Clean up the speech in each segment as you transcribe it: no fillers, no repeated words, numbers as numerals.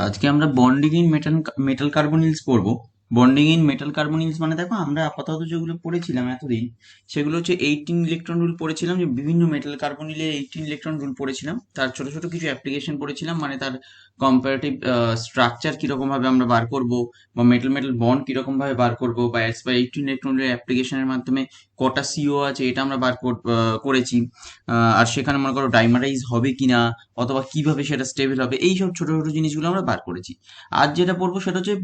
আজকে আমরা bonding in metal কার্বনিলস পড়বো। বন্ডিং ইন মেটাল কার্বনিলস মানে দেখো আমরা আপাতত যেগুলো পড়েছিলাম এতদিন, সেগুলো হচ্ছে 18 ইলেকট্রন রুল পড়েছিলাম, যে বিভিন্ন মেটাল কার্বনিলে 18 ইলেকট্রন রুল পড়েছিলাম, তার ছোট ছোট কিছু অ্যাপ্লিকেশন পড়েছিলাম, মানে তার কম্পারেটিভ স্ট্রাকচার কিরকম ভাবে আমরা বার করব, বা মেটাল মেটাল বন্ড কিরকম ভাবে বার করব, বা 18 ইলেকট্রন রুলের অ্যাপ্লিকেশনের মাধ্যমে কটা সিও আছে এটা আমরা করেছি। আর সেখানে মনে করো ডাইমারাইজ হবে কিনা, অথবা কিভাবে সেটা স্টেবল হবে, এই সব ছোট ছোট জিনিসগুলো আমরা বার করেছি। আজ যেটা পড়বো সেটা হচ্ছে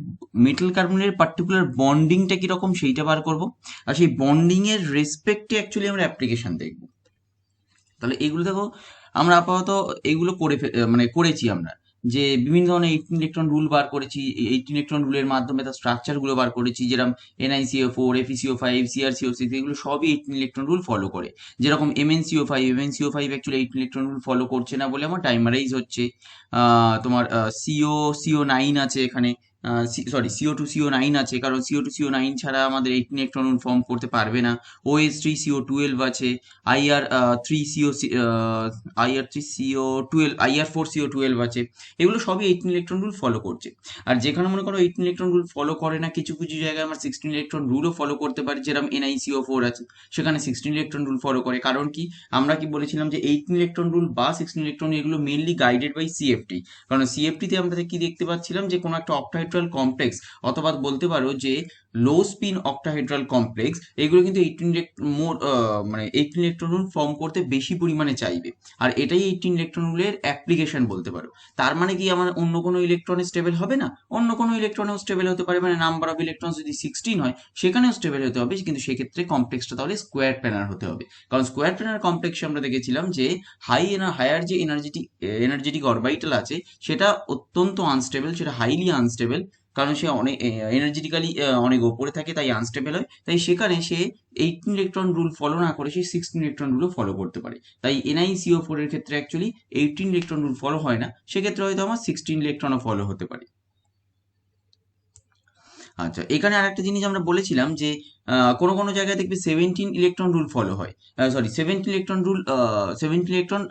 মেটাল কার্বনের পার্টিকুলার বন্ডিংটা কিরকম সেইটা বার করব, আর সেই বন্ডিং এর রেসপেক্টে অ্যাকচুয়ালি আমরা অ্যাপ্লিকেশন দেখব। তাহলে এগুলো দেখো আমরা আপাতত এগুলো মানে করেছি আমরা, যে বিভিন্ন ধরনের 18 ইলেকট্রন রুল বার করেছি। 18 ইলেকট্রন রুলের মাধ্যমে তার স্ট্রাকচার গুলো বার করেছি, যেরকম NiCO4, FeCO5, CrCO6, এগুলো সবই 18 ইলেকট্রন রুল ফলো করে। যেরকম MnCO5 actually 18 electron rule follow করছে না বলে আমার ডাইমারাইজ হচ্ছে। তোমার CO9 আছে এখানে, CO2CO9 আছে, কারণ CO2CO9 ছাড়া আমাদের 18 ইলেকট্রন রুল ফর্ম করতে পারবে না। OH3CO12 আছে, IR 3CO IR4CO12 আছে। এগুলো সবই 18 ইলেকট্রন রুল ফলো করছে। আর যেখানে মনে করো 18 ইলেকট্রন রুল ফলো করে না, কিছু কিছু জায়গায় আমরা 16 ইলেকট্রন রুলও ফলো করতে পারি, যেরকম NiCO4 আছে, সেখানে 16 ইলেকট্রন রুল ফলো করে। কারণ কি, আমরা কি বলেছিলাম যে 18 ইলেকট্রন রুল বা 16 ইলেকট্রন এগুলো মেনলি গাইডেড বাই CFT। কারণ CFT-তে আমরা কি দেখতে পাচ্ছিলাম, যে কোনো একটা অক্টাহেড্রাল কমপ্লেক্স, অথবা বলতে পারো যে লো স্পিন অক্টাহেড্রাল কমপ্লেক্স, এগুলো কিন্তু 18 ইলেকট্রন রুল ফর্ম করতে বেশি পরিমাণে চাইবে। আর এটাই 18 ইলেকট্রন রুলের অ্যাপ্লিকেশন বলতে পারো। তার মানে কি আমার অন্য কোনো ইলেকট্রনে স্টেবল হবে না? অন্য কোনো ইলেকট্রনেও স্টেবল হতে পারে, মানে নাম্বার অফ ইলেকট্রন যদি 16 হয় সেখানেও স্টেবল হতে হবে, কিন্তু সেক্ষেত্রে কমপ্লেক্সটা তাহলে স্কোয়ার প্ল্যানার হতে হবে। কারণ স্কোয়ার প্ল্যানার কমপ্লেক্সে আমরা দেখেছিলাম যে হায়ার যে এনার্জেটিক অরবিটাল আছে সেটা অত্যন্ত আনস্টেবল, সেটা হাইলি আনস্টেবল। কারণ সে অনেক এনার্জেটিক্যালি অনেক ওপরে থাকে, তাই আনস্টেবল হয়। তাই সেখানে সে 18 ইলেকট্রন রুল ফলো না করে সে 16 ইলেকট্রন রুলও ফলো করতে পারে। তাই NiCO4 এর ক্ষেত্রে অ্যাকচুয়ালি 18 ইলেকট্রন রুল ফলো হয় না, সেক্ষেত্রে হয়তো আমার 16 ইলেকট্রনও ফলো হতে পারে। আচ্ছা, এখানে আরেকটা জিনিস আমরা বলেছিলাম যে কোনো কোনো জায়গায় দেখবে 17 ইলেকট্রন রুল ফলো হয়। 17 ইলেকট্রন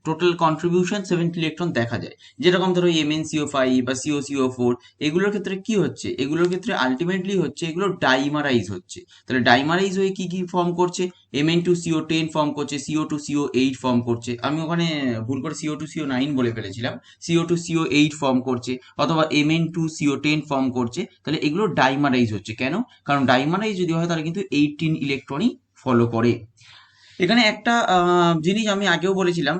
টোটাল কন্ট্রিবিউশন 17 ইলেকট্রন দেখা যায়। যেরকম ধরো MnCO5 বা COCO4, এগুলোর ক্ষেত্রে কি হচ্ছে, এগুলোর ক্ষেত্রে আলটিমেটলি হচ্ছে এগুলো ডাইমারাইজ হচ্ছে। তাহলে ডাইমারাইজ হয়ে কি কি ফর্ম করছে, Mn2CO10 ফর্ম করছে, CO2CO8 ফর্ম করছে। আমি ওখানে ভুল করে CO2CO9 বলে ফেলেছিলাম, CO2CO8 ফর্ম করছে, অথবা Mn2CO10 ফর্ম করছে। তাহলে এগুলো ডাইমারাইজ হচ্ছে কেন? কারণ ডাইমারাইজ যদি হয় তাহলে কিন্তু 18 ইলেকট্রনই ফলো করে। এখানে একটা জিনিস আমি আগেও বলেছিলাম,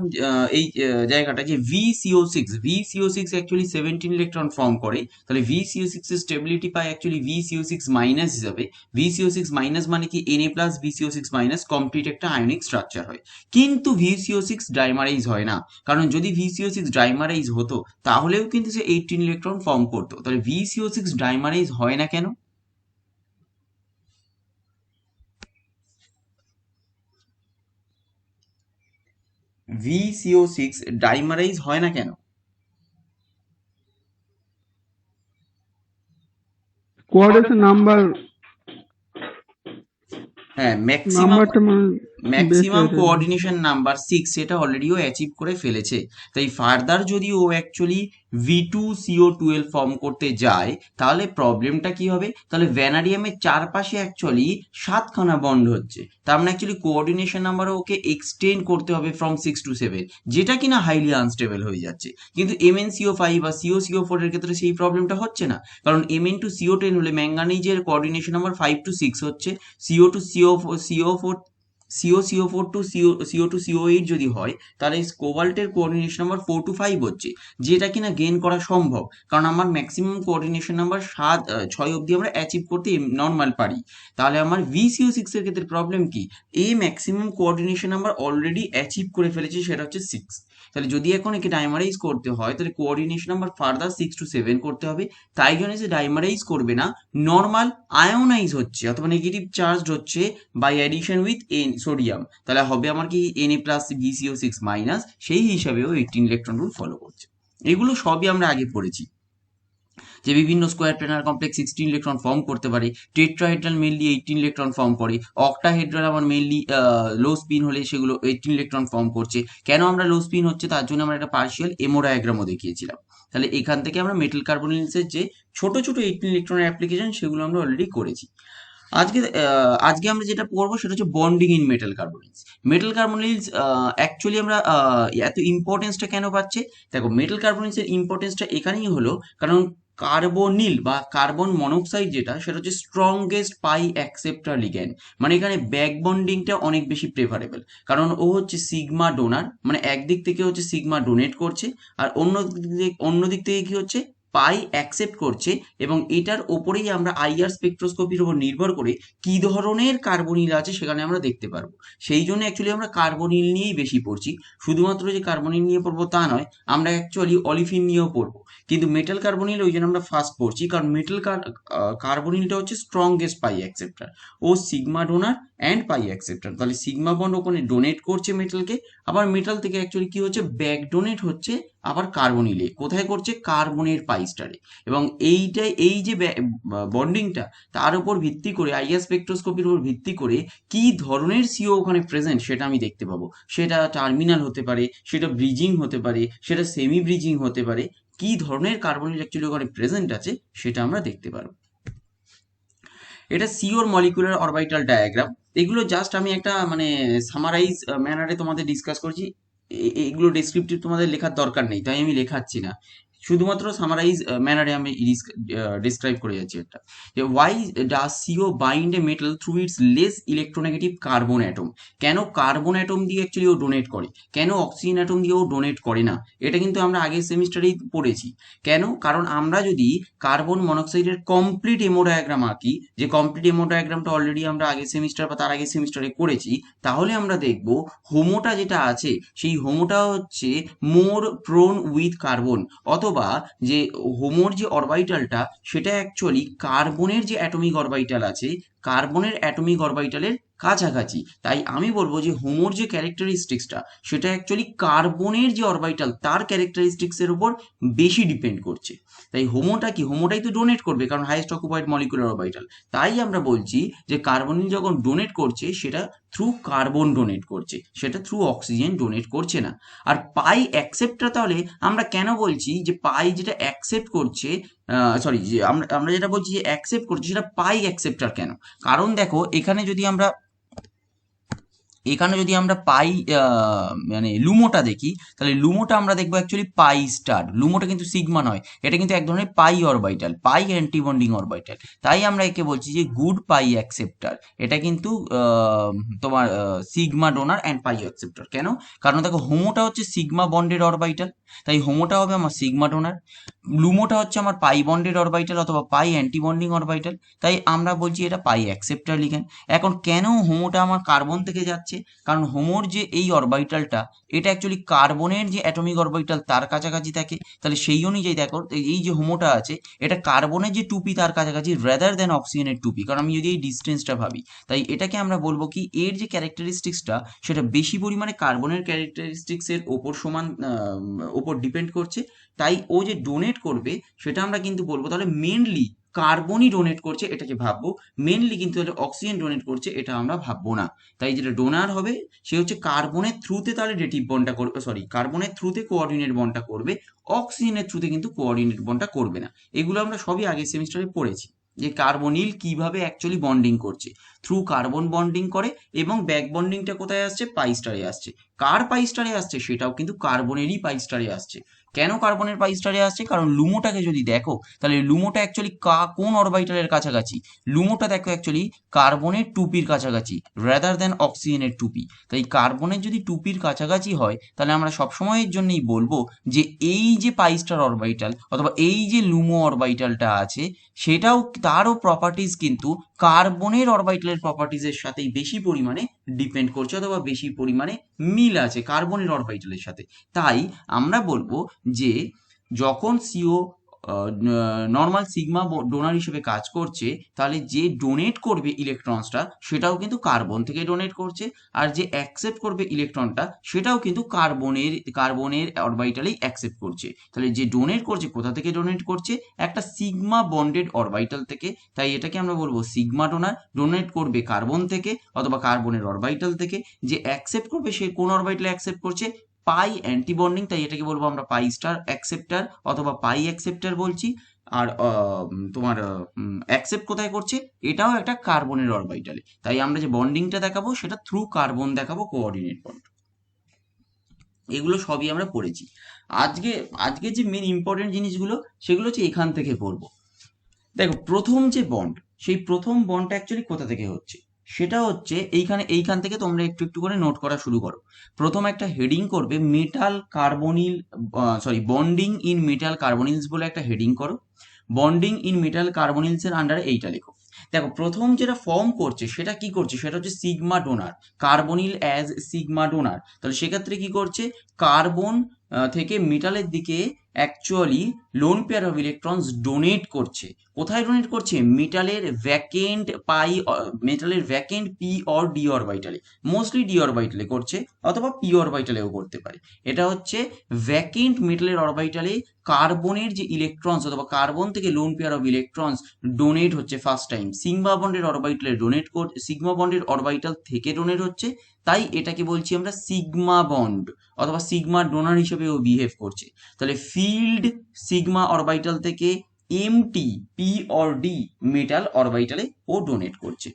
এই জায়গাটা, যে VCO6 অ্যাকচুয়ালি 17 ইলেকট্রন ফর্ম করে। তাহলে VCO6 এর স্টেবিলিটি পায় অ্যাকচুয়ালি VCO6 মাইনাস হিসাবে। VCO6 মাইনাস মানে কি, Na plus VCO6 minus complete একটা আয়নিক স্ট্রাকচার হয়। কিন্তু VCO6 ডাইমারাইজ হয় না, কারণ যদি VCO6 ডাইমারাইজ হতো তাহলেও কিন্তু সে 18 ইলেকট্রন ফর্ম করতো। তাহলে VCO6 ডাইমারাইজ হয় না কেন? VCO6 ডাইমারাইজ হয় না কেন? কোয়াড্রেশন নাম্বার হ্যাঁ, ম্যাক্সিমাম নাম্বারটা মানে বেশি ম্যাক্সিমাম আছে। কোঅর্ডিনেশন নাম্বার 6 সেটা অলরেডি ও অ্যাচিভ করে ফেলেছে। তাই ফার্দার যদি ও অ্যাকচুয়ালি V2CO12 ফর্ম করতে যায় তাহলে প্রবলেমটা কি হবে, তাহলে ভ্যানাডিয়ামের চারপাশে অ্যাকচুয়ালি 7খানা বন্ড হচ্ছে, তার মানে actually coordination number okay extend করতে হবে ফ্রম 6 to 7, যেটা কিনা হাইলি আনস্টেবল হয়ে যাচ্ছে। কিন্তু MnCO5 বা COCO4 এর ক্ষেত্রে সেই প্রবলেমটা হচ্ছে না, কারণ Mn2CO10 হলে ম্যাঙ্গানিজের কোঅর্ডিনেশন নাম্বার 5 to 6 হচ্ছে। CO2CO4 টু CO2CO8 যদি হয় তাহলে কোবাল্টের কোঅর্ডিনেশন নাম্বার 4 to 5 হচ্ছে, যেটা কিনা গেইন করা সম্ভব, কারণ আমার ম্যাক্সিমাম কোঅর্ডিনেশন নাম্বার 6 অবধি আমরা অ্যাচিভ করতে নর্মাল পারি। তাহলে আমার VCO6 এর ক্ষেত্রে প্রবলেম কি, এই maximum coordination number already achieve করে ফেলেছে, সেটা হচ্ছে 6। তাহলে যদি এখন একে ডাইমারাইজ করতে হয় তাহলে কোঅর্ডিনেশন নাম্বার ফার্দার 6 to 7 করতে হবে। তাই জন্য সে ডাইমারাইজ করবে না, নর্মাল আয়োনাইজ হচ্ছে অথবা নেগেটিভ চার্জড হচ্ছে বাই অ্যাডিশন উইথ সোডিয়াম। তাহলে হবে আমার কি Na প্লাস VCO6 মাইনাস, সেই হিসাবেও 18 ইলেকট্রন রুল ফলো করছে। এগুলো সবই আমরা আগে পড়েছি, যে বিভিন্ন square planar complex 16 electron form করতে পারে, টেট্রাহেড্রাল মেনলি 18 ইলেকট্রন ফর্ম করে, অক্টাহেড্রাল আমার মেনলি লো স্পিন হলে সেগুলো 18 ইলেকট্রন ফর্ম করছে। কেন আমরা লো স্পিন হচ্ছে তার জন্য আমরা একটা পার্শিয়াল এমো ডায়াগ্রামও দেখিয়েছিলাম। তাহলে এখান থেকে আমরা মেটাল কার্বনিলসের যে ছোট ছোট 18 ইলেকট্রনের অ্যাপ্লিকেশন সেগুলো আমরা অলরেডি করেছি। আজকে আমরা যেটা পড়বো সেটা হচ্ছে bonding in metal carbonyls. Metal carbonyls actually আমরা এত ইম্পর্টেন্সটা কেন পাচ্ছে? দেখো, মেটাল কার্বনিলসের ইম্পর্টেন্সটা এখানেই হলো কারণ কার্বনিল বা কার্বন মনোক্সাইড যেটা সেটা হচ্ছে স্ট্রংগেস্ট পাই অ্যাকসেপ্টার লিগ্যান্ড। মানে এখানে ব্যাক বন্ডিংটা অনেক বেশি প্রেফারেবল, কারণ ও হচ্ছে সিগমা ডোনার, মানে একদিক থেকে হচ্ছে সিগমা ডোনেট করছে, আর অন্য দিক থেকে কি হচ্ছে পাই অ্যাকসেপ্ট করছে। এবং এটার ওপরেই আমরা আইআর স্পেকট্রোস্কোপির উপর নির্ভর করে কি ধরনের কার্বনিল আছে সেখানে আমরা দেখতে পারবো। সেই জন্য অ্যাকচুয়ালি আমরা কার্বনিল নিয়েই বেশি পড়ছি। শুধুমাত্র যে কার্বনিল নিয়ে পড়বো তা নয়, আমরা অ্যাকচুয়ালি অলিফিন নিয়েও পড়বো, কিন্তু মেটাল কার্বনিল ওই জন্য আমরা ফার্স্ট পড়ছি কারণ মেটাল কার্বনিলটা হচ্ছে স্ট্রংগেস্ট পাই অ্যাকসেপ্টার। ও sigma donor and pi acceptor, তাহলে সিগমা বন্ড ওখানে ডোনেট করছে মেটালকে, আবার মেটাল থেকে অ্যাকচুয়ালি কি হচ্ছে ব্যাক ডোনেট হচ্ছে আবার কার্বনিলে। কোথায় করছে? কার্বনের পাই স্টারে। এবং এই যে বন্ডিংটা, তার উপর ভিত্তি করে আইআর স্পেকট্রোস্কোপির উপর ভিত্তি করে কি ধরনের সিও ওখানে প্রেজেন্ট সেটা আমি দেখতে পাবো। সেটা টার্মিনাল হতে পারে, সেটা ব্রিজিং হতে পারে, সেটা সেমি ব্রিজিং হতে পারে, কি ধরনের কার্বনিল অ্যাকচুয়ালি ওখানে প্রেজেন্ট আছে সেটা আমরা দেখতে পারবো। এটা সিওর মলিকুলার অরবিটাল ডায়াগ্রাম। এগুলো জাস্ট আমি একটা মানে সামারাইজ ম্যানারে তোমাদের ডিসকাস করছি। এগুলো ডেসক্রিপটিভ তোমাদের লেখার দরকার নেই, তাই আমি লেখাচ্ছি না, শুধুমাত্র সামারাইজ ম্যানারে আমি ডিসক্রাইব করে যাচ্ছি একটা, যে why does CO bind a metal through its less electronegative carbon atom. কেন কার্বন অ্যাটম দিয়ে অ্যাকচুয়ালি ও ডোনেট করে, কেন অক্সিজেন অ্যাটম দিয়ে ও ডোনেট করে না? এটা কিন্তু আমরা আগের সেমিস্টারেই পড়েছি। কেন? কারণ আমরা যদি কার্বন মনোক্সাইডের কমপ্লিট এমো ডায়াগ্রাম আঁকি, যে কমপ্লিট এমো ডায়াগ্রামটা অলরেডি আমরা আগের সেমিস্টার বা তার আগের সেমিস্টারে করেছি, তাহলে আমরা দেখব হোমোটা যেটা আছে সেই হোমোটা হচ্ছে মোর প্রোন উইথ কার্বন, অথবা যে হোমোর যে অরবাইটালটা সেটা অ্যাকচুয়ালি কার্বনের যে অ্যাটমিক অরবাইটাল আছে কার্বনের অ্যাটমিক অরবাইটালের কাছাকাছি। তাই আমি বলবো যে হোমোর যে ক্যারেক্টারিস্টিক্সটা সেটা অ্যাকচুয়ালি কার্বনের যে অরবাইটাল তার ক্যারেক্টারিস্টিক্সের উপর বেশি ডিপেন্ড করছে। তাই হোমোটা কি, হোমোটাই তো ডোনেট করবে কারণ হাইয়েস্ট অকুপাইড মলিকুলার অরবিটাল। তাই আমরা বলছি যে কার্বনিল যখন ডোনেট করছে সেটা থ্রু কার্বন ডোনেট করছে, সেটা থ্রু অক্সিজেন ডোনেট করছে না। আর পাই অ্যাকসেপ্টটা তাহলে আমরা কেন বলছি যে পাই যেটা অ্যাকসেপ্ট করছে, সরি, যে আমরা যেটা বলছি যে অ্যাকসেপ্ট করছে সেটা পাই অ্যাকসেপ্টার কেন? কারণ দেখো, এখানে যদি আমরা পাই মানে লুমোটা দেখি, তাহলে লুমোটা আমরা দেখবো অ্যাকচুয়ালি পাই স্টার। লুমোটা কিন্তু সিগমা নয়, এটা কিন্তু এক ধরনের পাই অরবিটাল, পাই অ্যান্টিবন্ডিং অরবিটাল। তাই আমরা একে বলছি যে গুড পাই অ্যাকসেপ্টার। এটা কিন্তু তোমার sigma donor and pi acceptor. কেন? কারণ দেখো, হোমোটা হচ্ছে সিগমা বন্ডেড অরবিটাল, তাই হোমোটা হবে আমার সিগমা ডোনার। লুমোটা হচ্ছে আমার পাই বন্ডেড অরবিটাল অথবা পাই অ্যান্টিবন্ডিং অরবিটাল, তাই আমরা বলছি এটা পাই অ্যাকসেপ্টার লিগ্যান্ড। এখন কেন হোমোটা আমার কার্বন থেকে যাচ্ছে? কারণ হোমোর যে এই অরবিটালটা এটা অ্যাকচুয়ালি কার্বনের যে অ্যাটমিক অরবিটাল তার কাছাকাছি থাকে। তাহলে সেই অনুযায়ী দেখো, এই যে হোমোটা আছে এটা কার্বনের যে টুপি তার কাছাকাছি রাদার দেন অক্সিজেনের টুপি, কারণ আমি যদি এই ডিস্টেন্সটা ভাবি, তাই এটাকে আমরা বলবো কি এর যে ক্যারেক্টারিস্টিক্সটা সেটা বেশি পরিমাণে কার্বনের ক্যারেক্টারিস্টিক্সের ওপর ওপর ডিপেন্ড করছে। তাই ও যে ডোনেট করবে সেটা আমরা কিন্তু বলবো তাহলে মেনলি কার্বনই ডোনেট করছে এটাকে ভাববো, মেনলি কিন্তু অক্সিজেন ডোনেট করছে এটা আমরা ভাববো না। তাই যেটা ডোনার হবে সে হচ্ছে কার্বনের থ্রুতে তাহলে ডেটিভ বন্ডটা করবে, সরি, কার্বনের থ্রুতে কোঅর্ডিনেট বন্ডটা করবে, অক্সিজেনের থ্রুতে কিন্তু কোঅর্ডিনেট বন্ডটা করবে না। এগুলো আমরা সবই আগের সেমিস্টারে পড়েছি যে কার্বনিল কিভাবে অ্যাকচুয়ালি বন্ডিং করছে, থ্রু কার্বন বন্ডিং করে, এবং ব্যাক বন্ডিংটা কোথায় আসছে? পাই স্টারে আসছে। কার পাই স্টারে আসছে? সেটাও কিন্তু কার্বনেরই পাই স্টারে আসছে। কেন কার্বনের পাই স্টারে আসছে? কারণ লুমোটাকে যদি দেখো তাহলে লুমোটা অ্যাকচুয়ালি কোন অরবিটালের কাছাকাছি? লুমোটা দেখো অ্যাকচুয়ালি কার্বনের টুপির কাছাকাছি রাদার দেন অক্সিজেনের টুপি। তাই কার্বনের যদি টুপির কাছাকাছি হয় তাহলে আমরা সবসময়ের জন্যই বলবো যে এই যে পাই স্টার অরবিটাল অথবা এই যে লুমো অরবিটালটা আছে সেটাও তারও প্রপার্টিজ কিন্তু কার্বনের অরবিটালের প্রপার্টিজের সাথেই বেশি পরিমাণে ডিপেন্ড করছে অথবা বেশি পরিমাণে মিল আছে কার্বনের অরবিটালের সাথে। তাই আমরা বলবো যে যখন সিও নর্মাল সিগমা ডোনার হিসেবে কাজ করছে, তাহলে যে ডোনেট করবে ইলেকট্রনসটা সেটাও কিন্তু কার্বন থেকে ডোনেট করছে, আর যে অ্যাকসেপ্ট করবে ইলেকট্রনটা সেটাও কিন্তু কার্বনের অরবিটালেই অ্যাকসেপ্ট করছে। তাহলে যে ডোনেট করছে কোথা থেকে ডোনেট করছে? একটা সিগমা বন্ডেড অরবিটাল থেকে। তাই এটাকে আমরা বলবো সিগমা ডোনার। ডোনেট করবে কার্বন থেকে অথবা কার্বনের অরবিটাল থেকে। যে অ্যাকসেপ্ট করবে সে কোন অরবিটালে অ্যাকসেপ্ট করছে? পাই অ্যান্টি বন্ডিং, তাই এটাকে বলবো আমরা পাই স্টার অ্যাকসেপ্টার অথবা পাই অ্যাকসেপ্টার বলছি। আর তোমার অ্যাকসেপ্ট কোথায় করছে? এটাও একটা কার্বনের অরবিটালে। তাই আমরা যে বন্ডিংটা দেখাবো সেটা থ্রু কার্বন দেখাবো, কোঅর্ডিনেট বন্ড। এগুলো সবই আমরা পড়েছি। আজকে আজকে যে মেন ইম্পর্টেন্ট জিনিসগুলো সেগুলো হচ্ছে এখান থেকে পড়বো। দেখো, প্রথম যে বন্ড, সেই প্রথম বন্ডটা অ্যাকচুয়ালি কোথা থেকে হচ্ছে? সেটা হচ্ছে এইখান থেকে তোমরা একটু একটু করে নোট করা শুরু করো। প্রথম একটা হেডিং করবে metal carbonyl, bonding in metal carbonyls বলে একটা হেডিং করো। বন্ডিং ইন মেটাল কার্বনিলস এর আন্ডারে এইটা লেখো। দেখো, প্রথম যেটা ফর্ম করছে সেটা কি করছে? সেটা হচ্ছে sigma donor, carbonyl as sigma donor. তাহলে সেক্ষেত্রে কি করছে? কার্বন থেকে মেটালের দিকে actually lone pair of electrons donate করছে। কোথায় ডোনেট করছে? মেটালের ভ্যাকেন্ট পি অর ডি অরবিটালে। মোস্টলি ডি অরবিটালে করছে, অথবা পি অরবিটালেও করতে পারে। এটা হচ্ছে ভ্যাকেন্ট মেটালের অরবিটালে কার্বনের যে ইলেকট্রনস অথবা কার্বন থেকে lone pair of electrons donate হচ্ছে ফার্স্ট টাইম। সিগমা বন্ডের অরবিটাল থেকে ডোনেট হচ্ছে, তাই এটাকে বলছি আমরা সিগমা বন্ড, অথবা সিগমা ডোনার হিসেবেও বিহেভ করছে। তাহলে ফিল্ড সিগমা অরবিটাল থেকে empty p or d metal অরবিটালে ও ডোনেট করছে।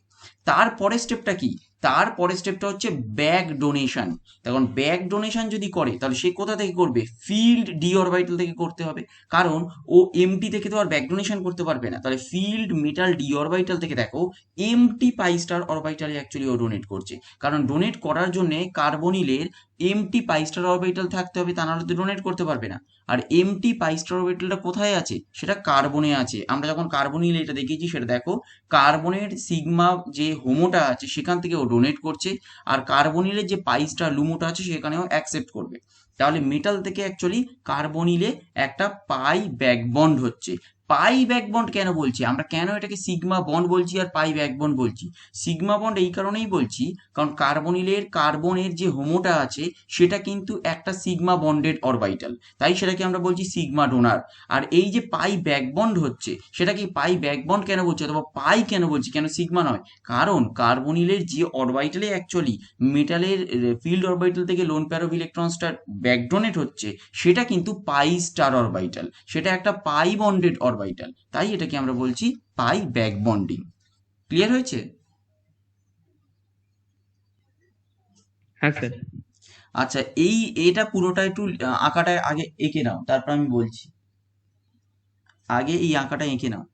তারপরের স্টেপটা কি? তারপরের স্টেপটা হচ্ছে ব্যাক ডোনেশন। তখন ব্যাক ডোনেশন যদি করে তাহলে সে কোথা থেকে করবে? ফিল্ড ডি অরবিটাল থেকে করতে হবে, কারণ ও এমটি থেকে তো আর ব্যাক ডোনেশন করতে পারবে না। তাহলে ফিল্ড মেটাল ডি অরবিটাল থেকে দেখো এমটি পাই স্টার অরবিটালে অ্যাকচুয়ালি ও ডোনেট করছে। কারণ ডোনেট করার জন্য কার্বনিলের এমটি পাই স্টার অরবিটাল থাকতে হবে, তা নাহলে তো ডোনেট করতে পারবে না। আর এমটি পাই স্টার অরবিটালটা কোথায় আছে? সেটা কার্বনে আছে। আমরা যখন কার্বনিল এটা দেখিয়েছি সেটা দেখো, কার্বনের সিগমা যে হোমোটা আছে সেখান থেকে ও ডোনেট করছে, আর কার্বনিলের যে পাই স্টার লুমোটা আছে সেখানেও অ্যাকসেপ্ট করবে। তাহলে মেটাল থেকে অ্যাকচুয়ালি কার্বনিলে একটা পাই ব্যাকবন্ড হচ্ছে। পাই ব্যাকবন্ড কেন বলছি আমরা? কেন এটাকে সিগমা বন্ড বলছি আর পাই ব্যাকবন্ড বলছি? সিগমা বন্ড এই কারণেই বলছি, কারণ কার্বনের যে হোমোটা আছে সেটা কিন্তু একটা সিগমা বন্ডেড অরবিটাল, তাই সেটাকে আমরা বলছি সিগমা ডোনার। আর এই যে পাই ব্যাকবন্ড হচ্ছে, সেটা কি পাই ব্যাকবন্ড কেন বলছি অথবা পাই কেন বলছি, কেন সিগমা নয়? কারণ কার্বনিলের যে অরবিটালে অ্যাকচুয়ালি মেটালের ফিল্ড অরবিটাল থেকে লোন পেয়ার অফ ইলেকট্রনসটার ব্যাক ডোনেট হচ্ছে সেটা কিন্তু পাই স্টার অরবিটাল, সেটা একটা পাই বন্ডেড অরবিটাল, তাই এটাকে আমরা বলছি পাই ব্যাক বন্ডিং। ক্লিয়ার হয়েছে? হ্যাঁ স্যার। আচ্ছা, এটা পুরোটা একটু আঁকাটা আগে এঁকে নাও, তারপর আমি বলছি। আগে এই আঁকাটা এঁকে নাও।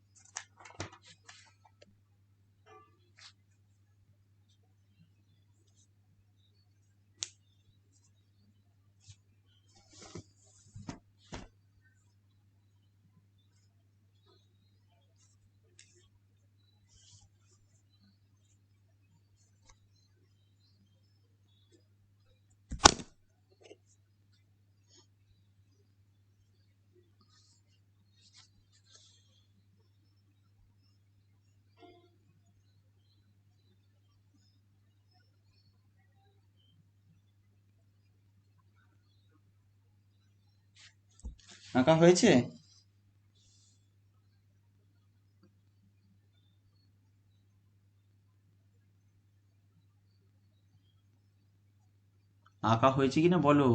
আঁকা হয়েছে? আঁকা হয়েছে কিনা বলো।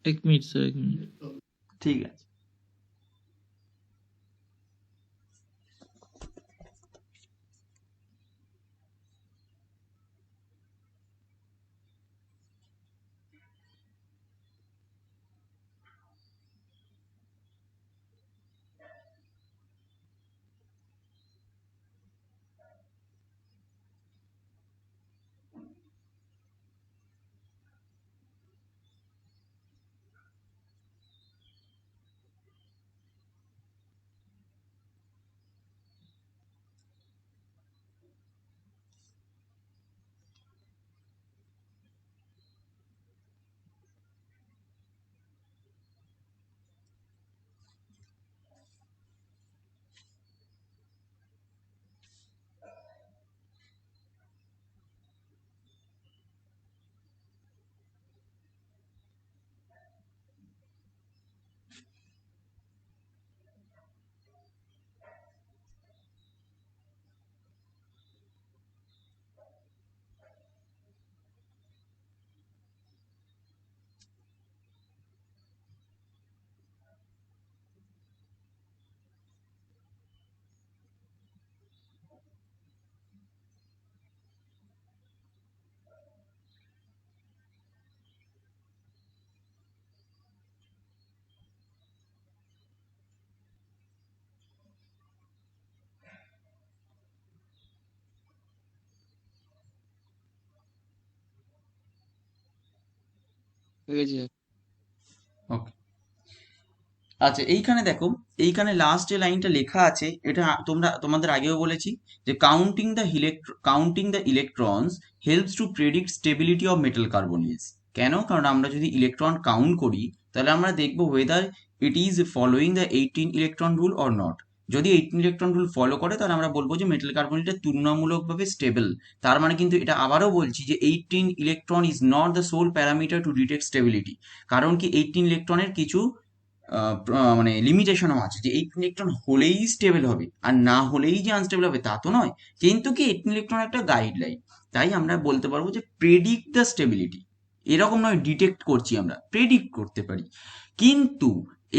এক মিনিট স্যার, এক মিনিট। ঠিক আছে। হয়ে গেছে স্যার। ওকে। আচ্ছা, এইখানে দেখো, এইখানে লাস্ট যে লাইনটা লেখা আছে, এটা তোমাদের আগেও বলেছি যে counting the electrons helps to predict stability of metal carbonyls. কেন? কারণ আমরা যদি ইলেকট্রন কাউন্ট করি, তাহলে আমরা দেখবো weather it is following the 18 electron rule or not. যদি 18 ইলেকট্রন রুল ফলো করে, তাহলে আমরা বলবো যে মেটাল কার্বনিলটা তুলনামূলকভাবে স্টেবল। তার মানে কিন্তু এটা আবারও বলছি যে 18 electron is not the sole parameter to detect stability. কারণ কি 18 ইলেকট্রনের কিছু মানে লিমিটেশনও আছে, যে 18 ইলেকট্রন হলেই স্টেবল হবে আর না হলেই যে আনস্টেবল হবে তা তো নয়। কিন্তু কি 18 ইলেকট্রন একটা গাইডলাইন, তাই আমরা বলতে পারবো যে প্রেডিক্ট দ্য স্টেবিলিটি। এরকম নয় ডিটেক্ট করছি, আমরা প্রেডিক্ট করতে পারি। কিন্তু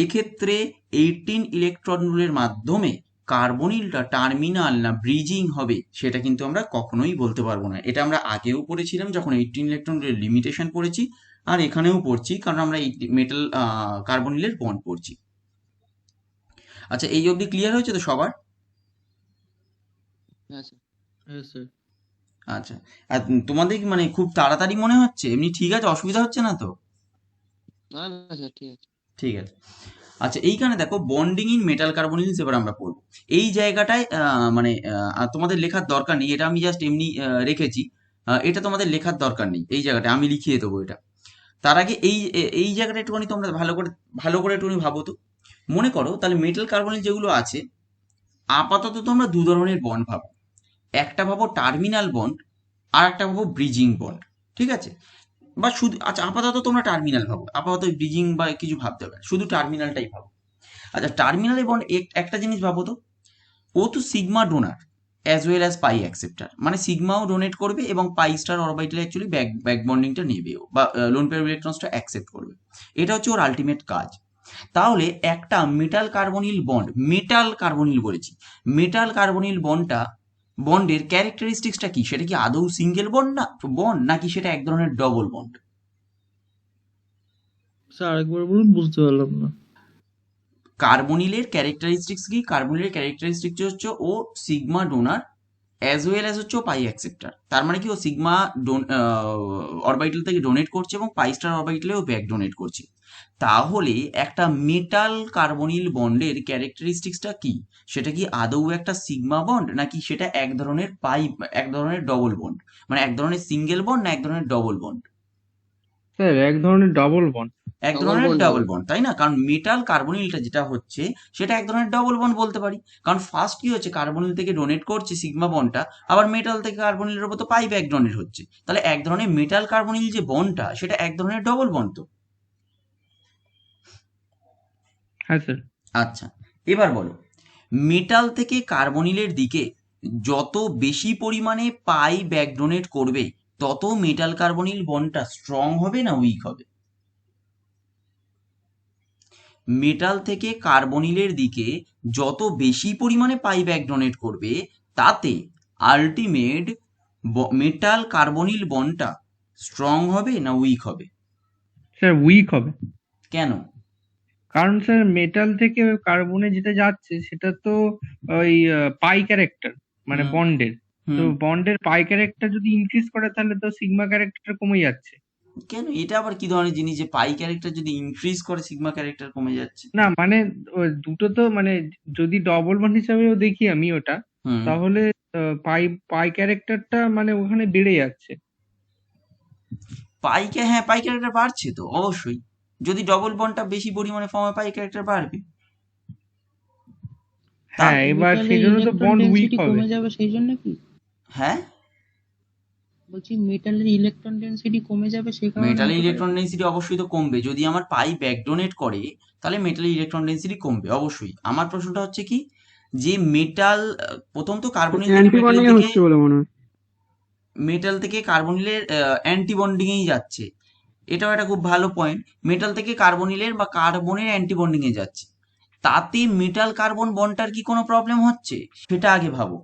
এক্ষেত্রে 18 ইলেকট্রন রুলের মাধ্যমে কার্বনিলটা টার্মিনাল না ব্রিজিং হবে, সেটা কিন্তু আমরা কখনোই বলতে পারবো না। এটা আমরা আগেও পড়েছিলাম যখন 18 ইলেকট্রন রুলের লিমিটেশন পড়েছি, আর এখানেও পড়ছি, কারণ আমরা এই মেটাল কার্বনিলের বন্ড পড়ছি। আচ্ছা, এই অবধি ক্লিয়ার হয়েছে তো সবার? হ্যাঁ স্যার। হ্যাঁ স্যার। আচ্ছা, আর তোমাদের কি মানে খুব তাড়াতাড়ি মনে হচ্ছে? এমনি ঠিক আছে, অসুবিধা হচ্ছে না তো? না না স্যার, ঠিক আছে। ঠিক আছে। আচ্ছা, এইখানে দেখো বন্ডিং ইন মেটাল কার্বনিলস এবার আমরা পড়বো। এই জায়গাটায় মানে তোমাদের লেখার দরকার নেই, এটা আমি জাস্ট এমনি রেখেছি। এটা তোমাদের লেখার দরকার নেই, এই জায়গাটা আমি লিখিয়ে দেবো এটা। তার আগে এই জায়গাটা একটুখানি তোমরা ভালো করে একটুখানি ভাবো তো। মনে করো তাহলে মেটাল কার্বনিল যেগুলো আছে, আপাতত তোমরা দু ধরনের বন্ড ভাবো। একটা ভাবো টার্মিনাল বন্ড, আর একটা ভাবো ব্রিজিং বন্ড। ঠিক আছে? বা শুধু, আচ্ছা আপাতত তোমরা টার্মিনাল ভাবো, আপাতত ব্রিজিং বা কিছু ভাবতে হবে না, শুধু টার্মিনালটাই ভাবো। আচ্ছা, টার্মিনাল বন্ড একটা জিনিস ভাবো তো, ও তো sigma donor as well as pi acceptor, মানে সিগমাও ডোনেট করবে এবং pi star orbital actually back বন্ডিংটা নেবেও, বা লোন পেয়ার ইলেকট্রনসটা অ্যাকসেপ্ট করবে। এটা হচ্ছে ওর আলটিমেট কাজ। তাহলে একটা মেটাল কার্বনিল বলেছি, মেটাল কার্বনিল বন্ডের ক্যারেক্টারিস্টিক্সটা কি? সেটা কি আদৌ সিঙ্গেল বন্ড নাকি সেটা এক ধরনের ডবল বন্ড? স্যার আরেকবার বলুন, বুঝতে পারলাম না। কার্বনিলের ক্যারেক্টারিস্টিক্স কি? কার্বনিলের ক্যারেক্টারিস্টিক্স হচ্ছে ও sigma donor as well as হচ্ছে ও পাই অ্যাকসেপ্টার। তার মানে কি ও সিগমা অরবিটাল থেকে ডোনেট করছে এবং পাই স্টার অরবিটালেও ব্যাক ডোনেট করছে। তাহলে একটা মেটাল কার্বনিল বন্ডের ক্যারেক্টারিস্টিক্সটা কি? সেটা কি আদৌ একটা সিগমা বন্ড নাকি সেটা এক ধরনের ডবল বন্ড? মানে এক ধরনের সিঙ্গেল বন্ড না এক ধরনের ডবল বন্ড? স্যার এক ধরনের ডবল বন্ড। এক ডবল ধরনের বন্ড ডাবল হবে। বন্ড, তাই না? কারণ মেটাল কার্বনিলটা যেটা হচ্ছে সেটা এক ধরনের ডবল বন্ড বলতে পারি। কারণ ফার্স্ট কি হচ্ছে, কার্বনিল থেকে ডোনেট করছে সিগমা বন্ডটা, আবার মেটাল থেকে কার্বনিলের উপর তো পাই ব্যাক ডোনেট হচ্ছে, তাহলে এক ধরনের মেটাল কার্বনিল যে বন্ডটা সেটা এক ধরনের ডবল বন্ড তো। হ্যাঁ স্যার। আচ্ছা, এবার বলো, মেটাল থেকে কার্বনিলের দিকে যত বেশি পরিমাণে পাই ব্যাক ডোনেট করবে, তত মেটাল কার্বনিল বন্ডটা স্ট্রং হবে না উইক হবে? মেটাল থেকে কার্বনিলের দিকে যত বেশি পরিমাণে পাই ব্যাক ডোনেট করবে, তাতে আলটিমেট মেটাল কার্বনিল বন্ডটা স্ট্রং হবে না উইক হবে? স্যার উইক হবে। কেন? কারণ স্যার মেটাল থেকে কার্বনে যেটা যাচ্ছে সেটা তো ওই পাই ক্যারেক্টার, মানে হুম বন্ডের। তো হুম বন্ডের পাই ক্যারেক্টার যদি ইনক্রিজ করে তাহলে তো সিগমা ক্যারেক্টার কমে যাচ্ছে। কেন? এটা আবার কি ধরনের জিনিস যে পাই ক্যারেক্টার যদি ইনক্রিজ করে সিগমা ক্যারেক্টার কমে যাচ্ছে? না মানে ওই দুটো তো মানে যদি ডবল বন্ড হিসাবেও দেখি আমি ওটা, হুম তাহলে পাই পাই ক্যারেক্টারটা মানে ওখানে বেড়ে যাচ্ছে। হ্যাঁ, পাই ক্যারেক্টার বাড়ছে তো অবশ্যই। যদি ডবল বন্ডটা বেশি পরিমাণে ফর্ম হয়, পাই ক্যারেক্টার বাড়বে। তার হ্যাঁ, এবার মেটালের সেই জন্য তো ইলেকট্রন বন্ড উইক ডেনসিটি হবে। কমে যাবে সেই জন্য কি? হ্যাঁ, বলছি মেটালের ইলেকট্রন ডেনসিটি কমে যাবে সেই কারণে মেটালের হতে পারে ইলেকট্রন কি? ডেন্সিটি অবশ্যই তো কমবে, যদি আমার পাই ব্যাক ডোনেট করে তাহলে মেটালের ইলেকট্রন ডেন্সিটি কমবে অবশ্যই। আমার প্রশ্নটা হচ্ছে কি, যে মেটাল, প্রথম তো কার্বনিল থেকে অ্যান্টি মেটালের বন্ডিং দিকে, হচ্ছে বলে মনে হয়। মেটাল থেকে কার্বনিলের অ্যান্টি বন্ডিংয়েই যাচ্ছে। এটাও একটা খুব ভালো পয়েন্ট, মেটাল থেকে কার্বনিলের বা কার্বনের অ্যান্টি বন্ডিংয়ে যাচ্ছে। তাতে মেটাল কার্বন বন্ডটার কি কোনো প্রবলেম হচ্ছে সেটা আগে ভাবো।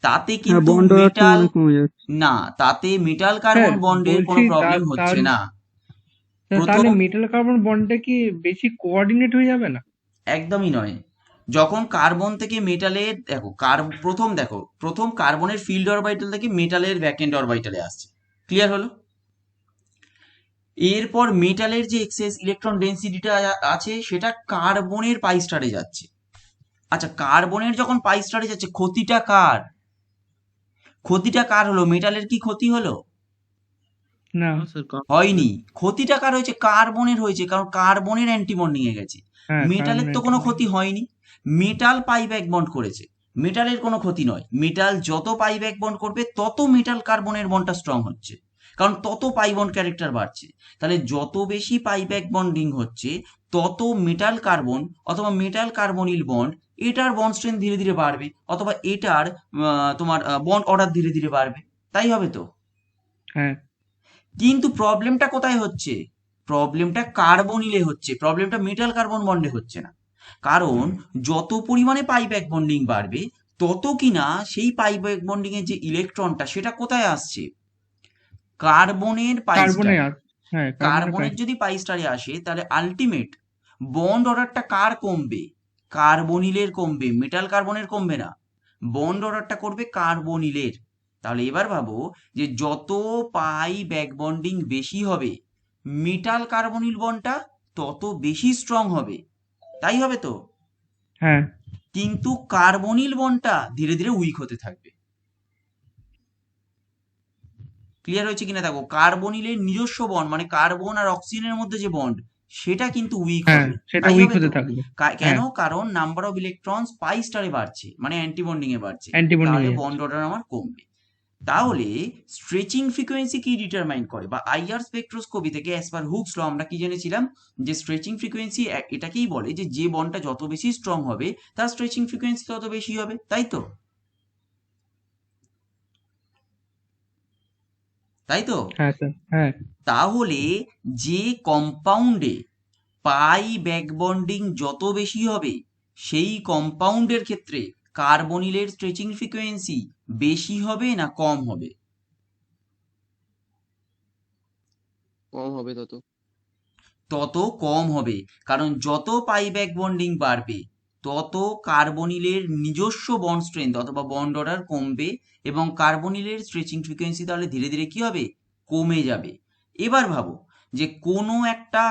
তাতে হ্যাঁ, কিন্তু বন্ড একটু মেটাল, মানে কমে যাচ্ছে। না, তাতে মেটাল স্যার কার্বন বন্ডের কোনো বলছি প্রবলেম হচ্ছে তাহলে না। তাহলে প্রথম, মেটাল কার্বন বন্ডটা কি বেশি কোঅর্ডিনেট হয়ে যাবে না? একদমই নয়। যখন কার্বন থেকে মেটালের, প্রথম কার্বনের ফিল্ড অরবিটাল থেকে মেটালের ব্যাক এন্ড অরবিটালে আসছে, ক্লিয়ার হলো? এরপর মেটালের যে এক্সেস ইলেকট্রন ডেন্সিটিটা আছে সেটা কার্বনের পাই স্টারে যাচ্ছে। আচ্ছা, কার্বনের যখন পাই স্টারে যাচ্ছে, ক্ষতিটা কার? ক্ষতিটা কার হলো? মেটালের কি ক্ষতি হলো? না। না স্যার হয়নি। ক্ষতিটা কার হয়েছে? কার্বনের হয়েছে, কারণ কার্বনের অ্যান্টিবন্ড নিয়ে গেছে। হ্যাঁ, মেটালের তো কোনো ক্ষতি হয়নি। মেটাল পাই ব্যাক বন্ড করেছে, মেটালের কোনো ক্ষতি নয়। মেটাল যত পাই ব্যাক বন্ড করবে তত মেটাল কার্বনের বন্ডটা স্ট্রং হচ্ছে, কারণ তত পাই বন্ড ক্যারেক্টার বাড়ছে। তাহলে যত বেশি পাই ব্যাক বন্ডিং হচ্ছে তত মেটাল কার্বন অথবা মেটাল কার্বনিল বন্ড, এটার বন্ড স্ট্রেংথ ধীরে ধীরে বাড়বে, অথবা এটার তোমার বন্ড অর্ডার ধীরে ধীরে বাড়বে। তাই হবে তো? হ্যাঁ। কিন্তু প্রবলেমটা কোথায় হচ্ছে? প্রবলেমটা কার্বনিলে হচ্ছে, প্রবলেমটা মেটাল কার্বন বন্ডে হচ্ছে না। কারণ যত পরিমাণে পাই ব্যাক বন্ডিং বাড়বে তত কিনা সেই পাই ব্যাক বন্ডিং এর যে ইলেকট্রনটা সেটা কোথায় আসছে? কার্বনের পাই কার্বনে স্টারে। হ্যাঁ, কার্বনে কার্বনের যদি পাই স্টারে আসে তাহলে আলটিমেট বন্ড অর্ডারটা কার কমবে? কার্বনিলের কমবে, মেটাল কার্বনের কমবে না। বন্ড অর্ডারটা করবে কার্বনিলের। তাহলে এবার ভাবো যে যত পাই ব্যাক বন্ডিং বেশি হবে মেটাল কার্বনিল বন্ডটা তত বেশি স্ট্রং হবে। তাই হবে তো? হ্যাঁ। কিন্তু কার্বনিল বন্ডটা ধীরে ধীরে উইক হতে থাকবে। ক্লিয়ার হয়েছে কিনা দেখো, কার্বনিলের নিজস্ব বন্ড মানে কার্বন আর অক্সিজেনের মধ্যে যে বন্ড সেটা কিন্তু উইক হ্যাঁ, হবে। সেটা তাই উইক হবে হতে তো? থাকবে। কেন? হ্যাঁ, কারণ নাম্বার অফ ইলেকট্রনস পাই স্টারে বাড়ছে, মানে অ্যান্টি বন্ডিং এ বাড়ছে। অ্যান্টিবন্ডিং তাহলে হয়ে যাচ্ছে। বন্ড অর্ডার আমার কমবে। তাহলে স্ট্রেচিং ফ্রিকোয়েন্সি কি ডিটারমাইন করে? বা আইআর স্পেকট্রোস্কোপি থেকে অ্যাজ পার হুকস ল আমরা কি জেনেছিলাম যে স্ট্রেচিং ফ্রিকোয়েন্সি এটাকেই বলে যে যে বন্ডটা যত বেশি স্ট্রং হবে তার স্ট্রেচিং ফ্রিকোয়েন্সি তত বেশি হবে। তাই তো? তাই তো? হ্যাঁ স্যার। হ্যাঁ। তাহলে যে কম্পাউন্ডে পাই ব্যাক বন্ডিং যত বেশি হবে সেই কম্পাউন্ডের ক্ষেত্রে কার্বনিলের স্ট্রেচিং ফ্রিকোয়েন্সি বেশি হবে না কম হবে? কম হবে তত। তত কম হবে, কারণ যত পাই ব্যাক বন্ডিং বাড়বে তত কার্বনিলের নিজস্ব বন্ড স্ট্রেংথ অথবা বন্ড অর্ডার কমবে, এবং কার্বনিলের স্ট্রেচিং ফ্রিকোয়েন্সি তাহলে ধীরে ধীরে কি হবে? কমে যাবে। এবার ভাবো যে কোনো একটা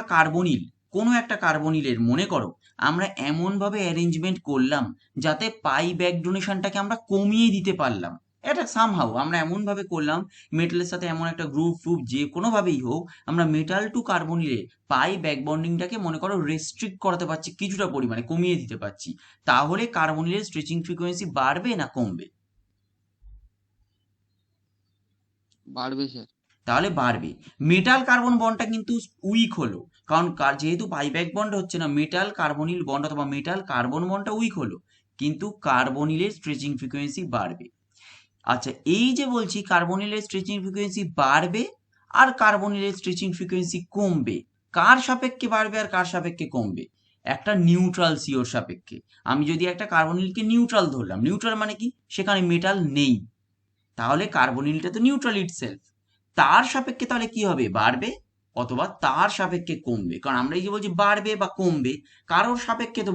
কার্বনিলের মনে করো আমরা এমনভাবে অ্যারেঞ্জমেন্ট করলাম যাতে পাই ব্যাক ডোনেশনটাকে আমরা কমিয়ে দিতে পারলাম। এটা সামহাউ আমরা এমন ভাবে করলাম, মেটালের সাথে এমন একটা গ্রুপ যে কোনোভাবেই হোক আমরা মেটাল টু কার্বনিলে পাই ব্যাক বন্ডিংটাকে মনে করো রেস্ট্রিক্ট করাতে পারছি, কিছুটা পরিমাণে কমিয়ে দিতে পারছি। তাহলে কার্বনিলের স্ট্রেচিং ফ্রিকোয়েন্সি বাড়বে না কমবে? বাড়বে স্যার। তাহলে বাড়বে। মেটাল কার্বন বন্ডটা কিন্তু উইক হলো, কারণ যেহেতু পাই ব্যাক বন্ড হচ্ছে না, মেটাল কার্বনিল বন্ড অথবা মেটাল কার্বন বন্ডটা উইক হলো, কিন্তু কার্বনিলের স্ট্রেচিং ফ্রিকোয়েন্সি বাড়বে। আচ্ছা, এই যে বলছি কার্বনিলের স্ট্রেচিং ফ্রিকোয়েন্সি বাড়বে আর কার্বনিলের স্ট্রেচিং ফ্রিকোয়েন্সি কমবে, কার সাপেক্ষে বাড়বে আর কার সাপেক্ষে কমবে? একটা নিউট্রাল সিওর সাপেক্ষে। আমি যদি একটা কার্বনিলকে নিউট্রাল ধরলাম, নিউট্রাল মানে কি? সেখানে মেটাল নেই, তাহলে কার্বনিলটা তো নিউট্রাল ইটসেলফ। তার সাপেক্ষে তাহলে কি হবে? বাড়বে অথবা তার সাপেক্ষে কমবে। কারণ আমরা এই যে বলছি বাড়বে বা কমবে, কারোর সাপেক্ষে তো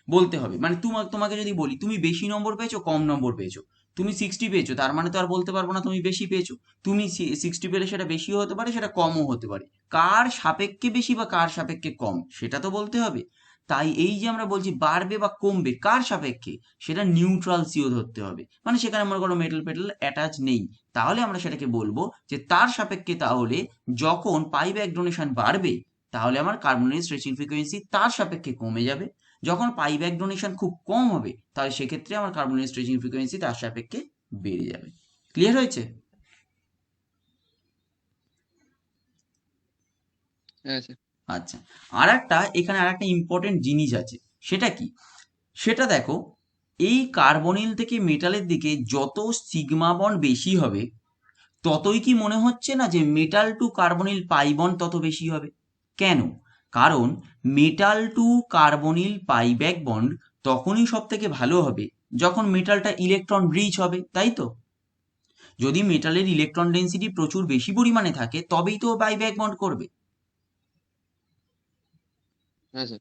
বলতে হবে। মানে তোমাকে যদি বলি তুমি বেশি নম্বর পেয়েছো কম নম্বর পেয়েছো, তুমি 60 পেয়েছো, তার মানে তো আর বলতে পারবো না তুমি বেশি পেয়েছো। তুমি 60 পেলে সেটা বেশিও হতে পারে সেটা কমও হতে পারে। কার সাপেক্ষে বেশি বা কার সাপেক্ষে কম সেটা তো বলতে হবে। তাই এই যে আমরা বলছি বাড়বে বা কমবে কার সাপেক্ষে, সেটা নিউট্রাল সিও ধরতে হবে। মানে সেখানে মনে করো মেটাল পেটাল অ্যাটাচ নেই, তাহলে আমরা সেটাকে বলবো যে তার সাপেক্ষে। তাহলে যখন পাই ব্যাক ডোনেশন বাড়বে তাহলে আমার কার্বনের স্ট্রেচিং ফ্রিকোয়েন্সি তার সাপেক্ষে কমে যাবে। যখন পাই ব্যাক ডোনেশন খুব কম হবে তাহলে সেক্ষেত্রে আমার কার্বনের স্ট্রেচিং ফ্রিকোয়েন্সি তার সাপেক্ষে বেড়ে যাবে। ক্লিয়ার হয়েছে? হ্যাঁ স্যার। আচ্ছা, এখানে আর একটা ইম্পর্টেন্ট জিনিস আছে। সেটা কি? সেটা দেখো, এই কার্বনিল থেকে মেটালের দিকে যত সিগমা বন্ড বেশি হবে ততই কি মনে হচ্ছে না যে metal to carbonyl pi bond তত বেশি হবে? কেন? কারণ metal to carbonyl pi back bond তখনই সব থেকে ভালো হবে যখন মেটালটা ইলেকট্রন রিচ হবে। তাই তো? যদি মেটালের ইলেকট্রন ডেন্সিটি প্রচুর বেশি পরিমাণে থাকে তবেই তো পাই ব্যাক বন্ড করবে। হ্যাঁ স্যার।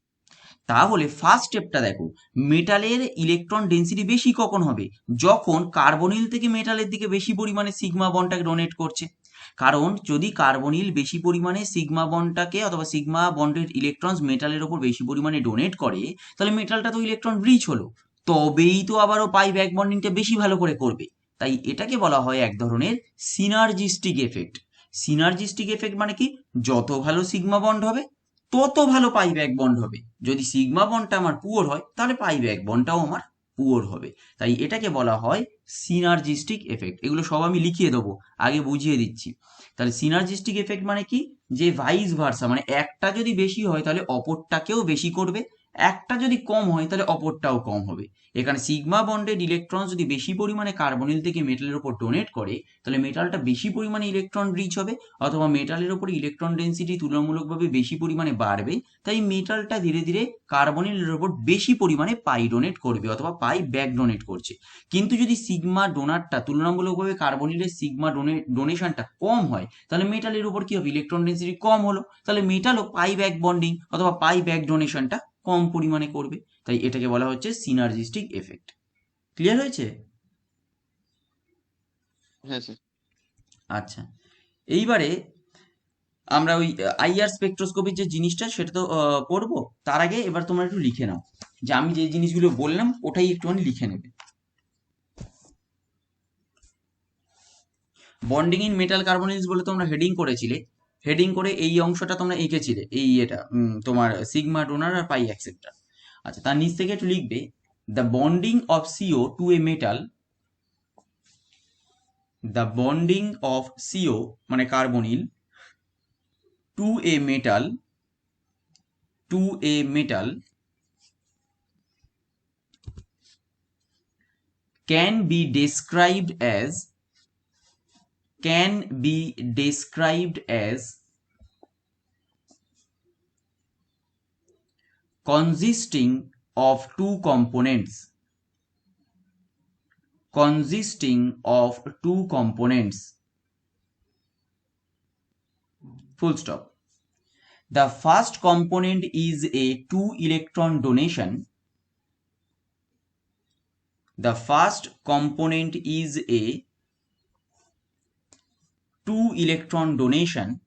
তাহলে ফার্স্ট স্টেপটা দেখো, মেটালের ইলেকট্রন ডেন্সিটি বেশি কখন হবে? যখন কার্বনিল থেকে মেটালের দিকে বেশি পরিমাণে সিগমা বন্ডটাকে ডোনেট করছে। কারণ যদি কার্বনিল বেশি পরিমাণে সিগমা বন্ডটাকে অথবা সিগমা বন্ডের ইলেকট্রনস মেটালের ওপর বেশি পরিমাণে ডোনেট করে, তাহলে মেটালটা তো ইলেকট্রন রিচ হলো, তবেই তো আবারও পাই ব্যাক বন্ডিংটা বেশি ভালো করে করবে। তাই এটাকে বলা হয় এক ধরনের সিনার্জিস্টিক এফেক্ট। সিনার্জিস্টিক এফেক্ট মানে কি, যত ভালো সিগমা বন্ড হবে তত ভালো পাই ব্যাক বন্ড হবে। যদি সিগমা বন্ডটা আমার পুয়ার হয় তাহলে পাই ব্যাক বন্ডটাও আমার পুয়ার হবে। তাই এটাকে বলা হয় সিনার্জিস্টিক এফেক্ট। এগুলো সব আমি লিখিয়ে দেবো, আগে বুঝিয়ে দিচ্ছি। তাহলে সিনার্জিস্টিক এফেক্ট মানে কি, যে ভাইস ভার্সা, মানে একটা যদি বেশি হয় তাহলে অপরটাকেও বেশি করবে, একটা যদি কম হয় তাহলে অপরটাও কম হবে। এখানে সিগমা বন্ডেড ইলেকট্রন যদি বেশি পরিমাণে কার্বনিল থেকে মেটালের উপর ডোনেট করে, তাহলে মেটালটা বেশি পরিমাণে ইলেকট্রন রিচ হবে, অথবা মেটালের উপর ইলেকট্রন ডেন্সিটি তুলনামূলকভাবে বেশি পরিমাণে বাড়বে, তাই মেটালটা ধীরে ধীরে কার্বনিলের উপর বেশি পরিমাণে পাই ডোনেট করবে অথবা পাই ব্যাক ডোনেট করছে। কিন্তু যদি সিগমা ডোনারটা তুলনামূলকভাবে কার্বনিলের সিগমা ডোনেশনটা কম হয়, তাহলে মেটালের উপর কি হবে, ইলেকট্রন ডেন্সিটি কম হলো, তাহলে মেটালও পাই ব্যাক বন্ডিং অথবা পাই ব্যাক ডোনেশনটা কম পরিমাণে করবে। তাই এটাকে বলা হচ্ছে সিনার্জিস্টিক এফেক্ট। ক্লিয়ার হয়েছে? হ্যাঁ স্যার। আচ্ছা, এইবারে আমরা ওই আইআর স্পেকট্রোস্কোপির যে জিনিসটা সেটা তো পড়বো। তার আগে এবার তোমরা একটু লিখে নাও, যে আমি যে জিনিসগুলো বললাম ওটাই একটুখানি লিখে নেবে। বন্ডিং ইন মেটাল কার্বনিলস বলে তোমরা হেডিং করেছিলে, হেডিং করে এই অংশটা তোমরা এঁকেছিলে, এই এটা তোমার সিগমা ডোনার আর পাই অ্যাকসেপ্টার। আচ্ছা, তার নিচ থেকে একটু লিখবে, the bonding of CO to a metal, the bonding of CO মানে carbonyl to a metal, to a metal can be described as consisting of two components, full stop. The first component is a 2 electron donation. The first component is a 2 electron donation,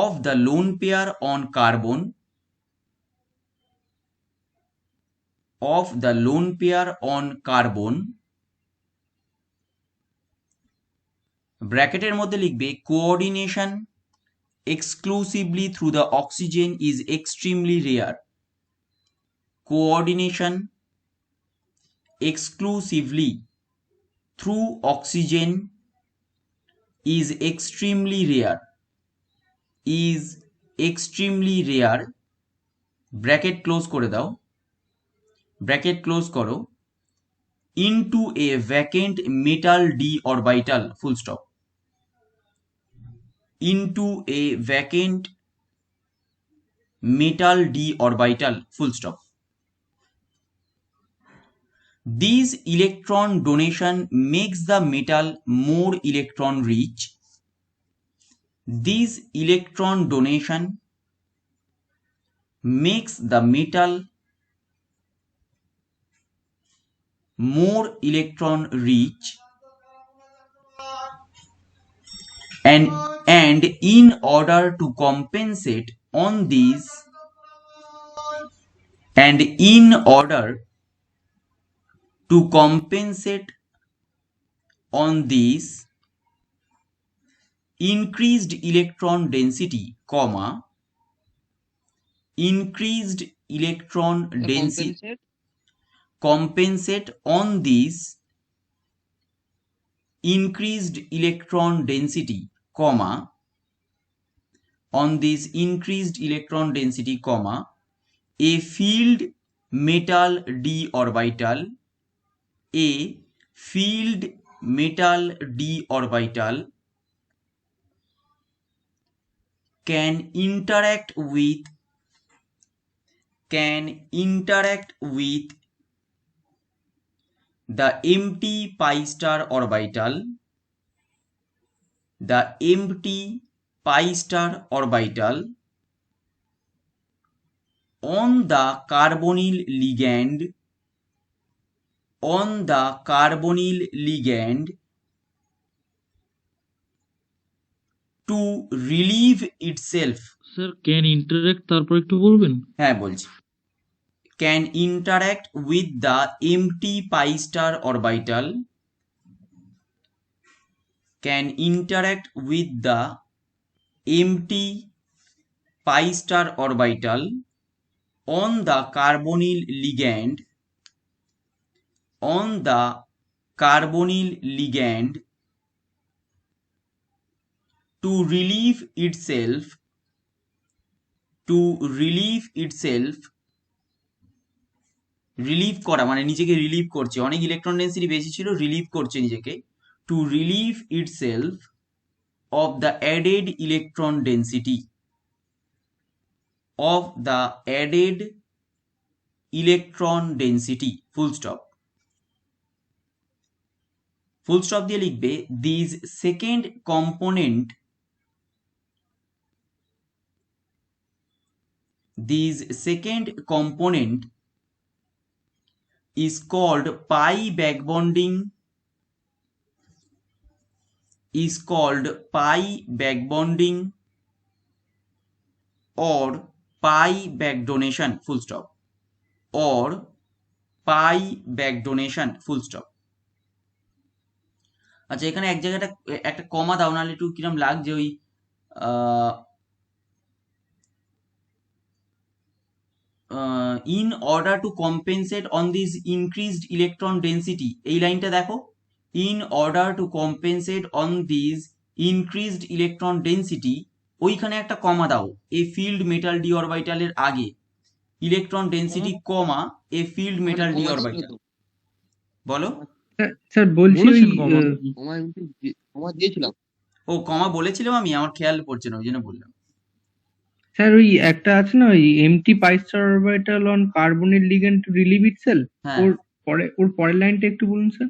of the lone pair on carbon, ব্র্যাকেটের মধ্যে লিখবে coordination exclusively through the oxygen is extremely rare. Coordination exclusively through oxygen is extremely rare. Bracket close করে দাও, bracket close করো, into a vacant metal d orbital, full stop. Into a vacant metal d orbital, full stop. This electron donation makes the metal more electron rich. This electron donation makes the metal more electron rich, and in order to compensate on these, increased electron density, compensate on this increased electron density, a filled metal d orbital, can interact with the empty pi star orbital, on the carbonyl ligand on the carbonyl ligand to relieve itself. Sir can interact তারপর একটু বলবেন? হ্যাঁ বলছি, can interact with the empty pi star orbital, can interact with the empty pi star orbital on the carbonyl ligand, on the carbonyl ligand to relieve itself, to relieve itself, relieve করা মানে নিজেকে relieve করছে, অনেক electron density বেশি ছিল, relieve করছে নিজেকে, to relieve itself of the added electron density, of the added electron density, full stop. Full stop দিয়ে লিখবে this second component, this second component is called pi back bonding, is called pi back bonding or pi back donation, full stop, or pi back donation, full stop. আচ্ছা এখানে এক জায়গাটা একটা কমা দাও, নাহলে একটু কিরম লাগছে ওই in order to compensate on this increased electron density, এই লাইনটা দেখো, in order to compensate on this increased electron density, ওইখানে একটা কমা দাও এ ফিল্ড মেটাল ডি অরবিটালের আগে, ইলেকট্রন ডেন্সিটি কমা এ ফিল্ড মেটাল ডি কমা ছিল অরবিটাল, তো, বলো। স্যার বলছি ওই বলেছেন কমা? কমা কমা দিয়েছিলাম। ও কমা বলেছিলাম আমি, আমার খেয়াল পড়ছে না ওই জন্য বললাম। স্যার ওই একটা আছে না ওই empty pi star orbital on carbonyl ligand to relieve itself, হ্যাঁ, ওর পরের লাইনটা একটু বলুন sir.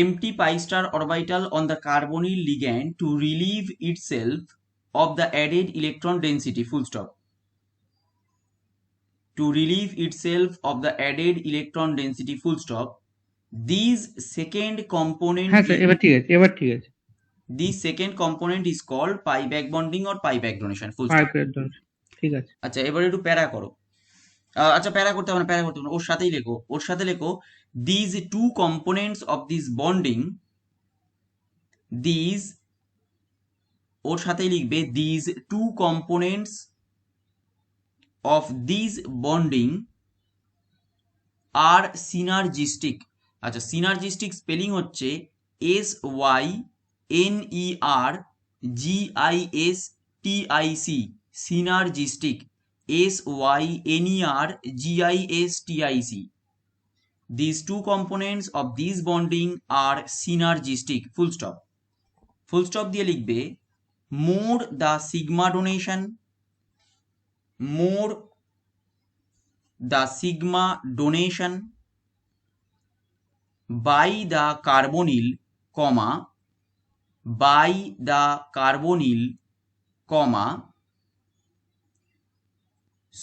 empty pi star orbital on the carbonyl ligand to relieve itself of the added electron density, full stop, to relieve itself of the added electron density, full stop. These second component হ্যাঁ sir এবার ঠিক আছে, এবার ঠিক আছে। this second component is called pi back bonding or pi back donation, full pi stop. ঠিক আছে। আচ্ছা এবার একটু প্যারা করো, আচ্ছা প্যারা করতে হবে না, প্যারা করতে হবে না, ওর সাথেই লেখো, ওর সাথে লেখো these two components of this bonding, these, ওর সাথেই লিখবে these two components of this bonding are synergistic. আচ্ছা synergistic স্পেলিং হচ্ছে SYNERGISTIC, synergistic, SYNERGISTIC. These two components of this bonding are synergistic, full stop. Full stop দিয়ে লিখবে more the sigma donation, more the sigma donation by the carbonyl, comma, by the carbonyl, comma,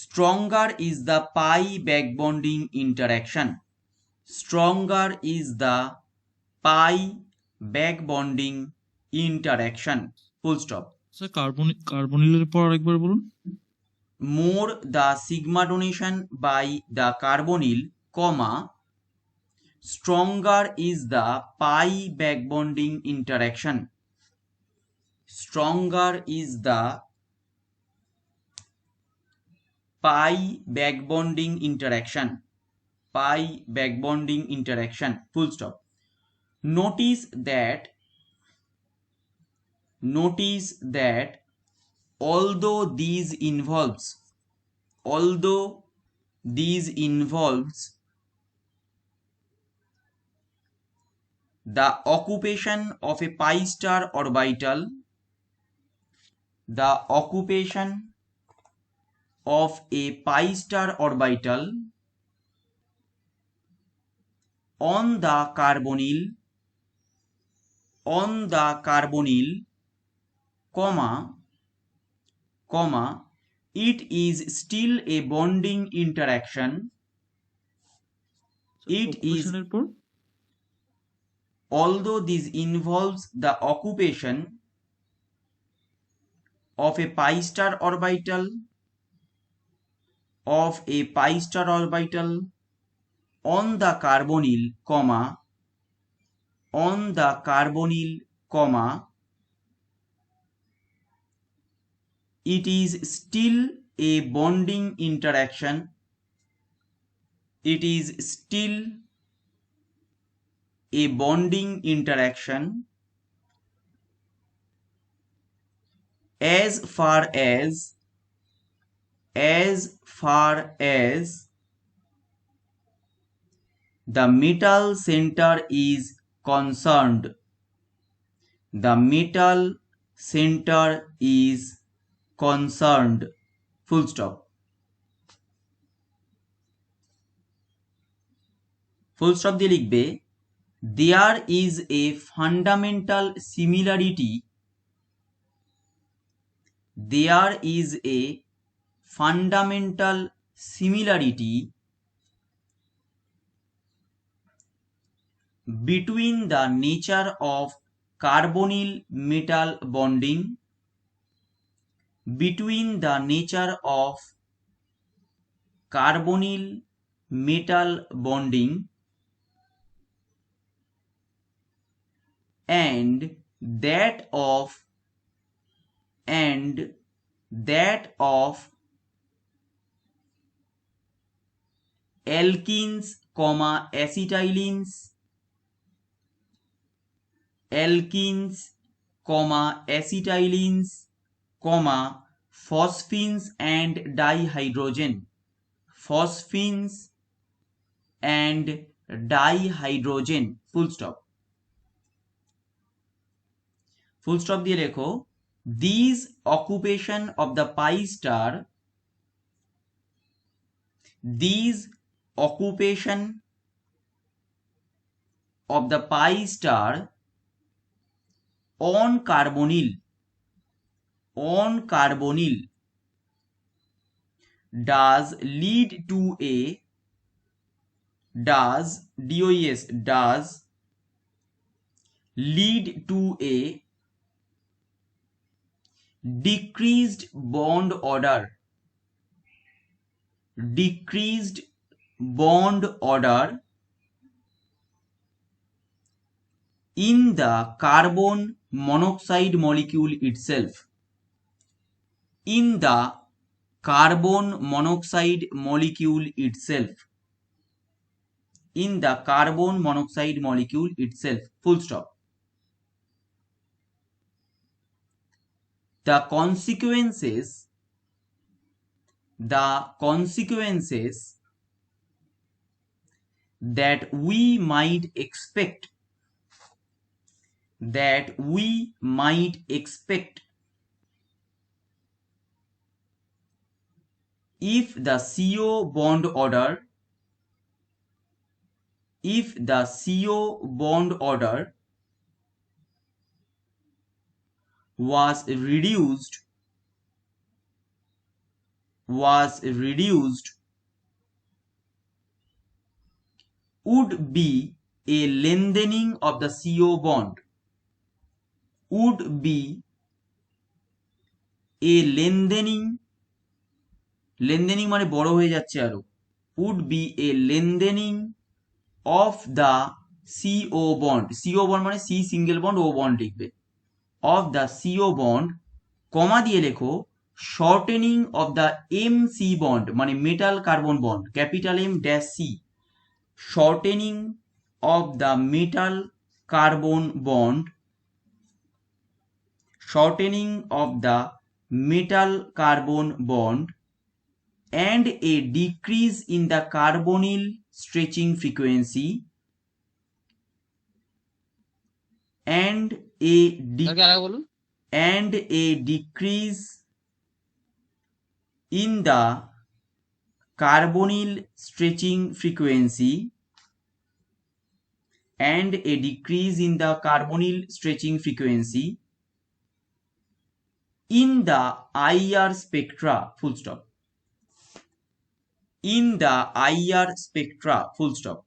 stronger is the pi back bonding interaction, stronger is the pi back bonding interaction, full stop. Sir কার্বনিলের পর আরেকবার বলুন। More the sigma donation by the carbonyl, comma, stronger is the pi back bonding interaction, stronger is the pi back bonding interaction, pi back bonding interaction, full stop. Notice that although these involves the occupation of a pi star orbital, the occupation of a pi star orbital on the carbonyl, comma, it is still a bonding interaction, It is, অকুপেশনের পর although this involves the occupation of a pi star orbital on the carbonyl, it is still a bonding interaction. It is still a bonding interaction as far as the metal center is concerned. The metal center is concerned. Full stop. Full stop দিয়ে লিখবে there is a fundamental similarity. There is a fundamental similarity between the nature of carbonyl metal bonding, between the nature of carbonyl metal bonding and that of alkenes, acetylens, phosphines and dihydrogen. Full stop. Full stop দিয়ে লেখো these occupation of the pi star on carbonyl does lead to a decreased bond order in the carbon monoxide molecule itself. Full stop. The consequences that we might expect if the CO bond order was reduced would be a lengthening of the CO bond. lengthening মানে বড় হয়ে যাচ্ছে আরো, would be a lengthening of the CO bond. CO bond মানে C single bond, O bond লিখবে, of the CO bond, কমা দিয়ে লেখো shortening of the MC bond মানে metal carbon bond, capital M dash C, shortening of the metal carbon bond, and a decrease in the carbonyl stretching frequency and a decrease in the carbonyl stretching frequency in the IR spectra. Full stop. In the IR spectra. Full stop.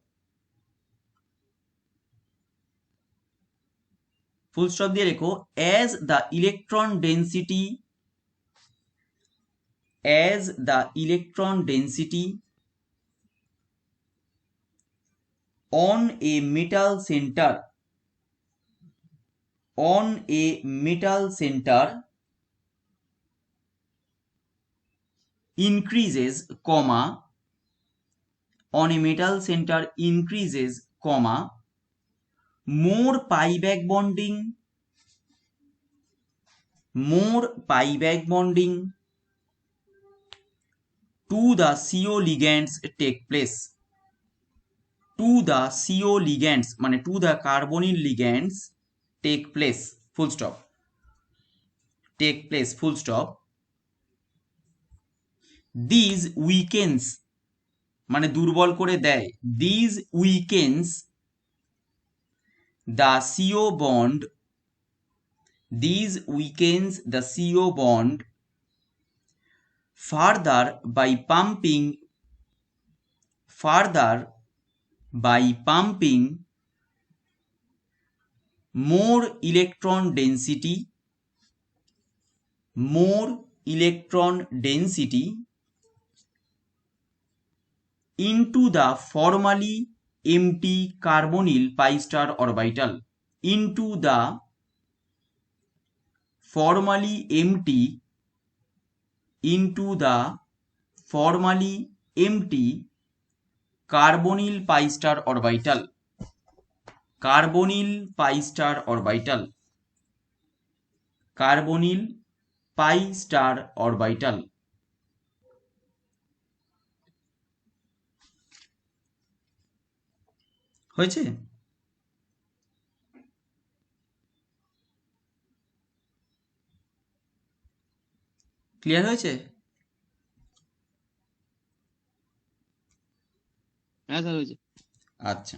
Full stop দিয়ে রেখো, as the electron density on a metal center increases, comma, on a metal center increases, comma, more pi back bonding to the CO ligands take place. To the CO ligands মানে to the carbonyl ligands take place, full stop, take place, full stop. These weakens মানে দুর্বল করে দেয়, these weakens the CO bond, further by pumping more electron density into the formally empty carbonyl pi star orbital, into the formally empty carbonyl pi star orbital, carbonyl pi star orbital. হয়েছে? Clear হয়েছে? হ্যাঁ sir হয়েছে। আচ্ছা,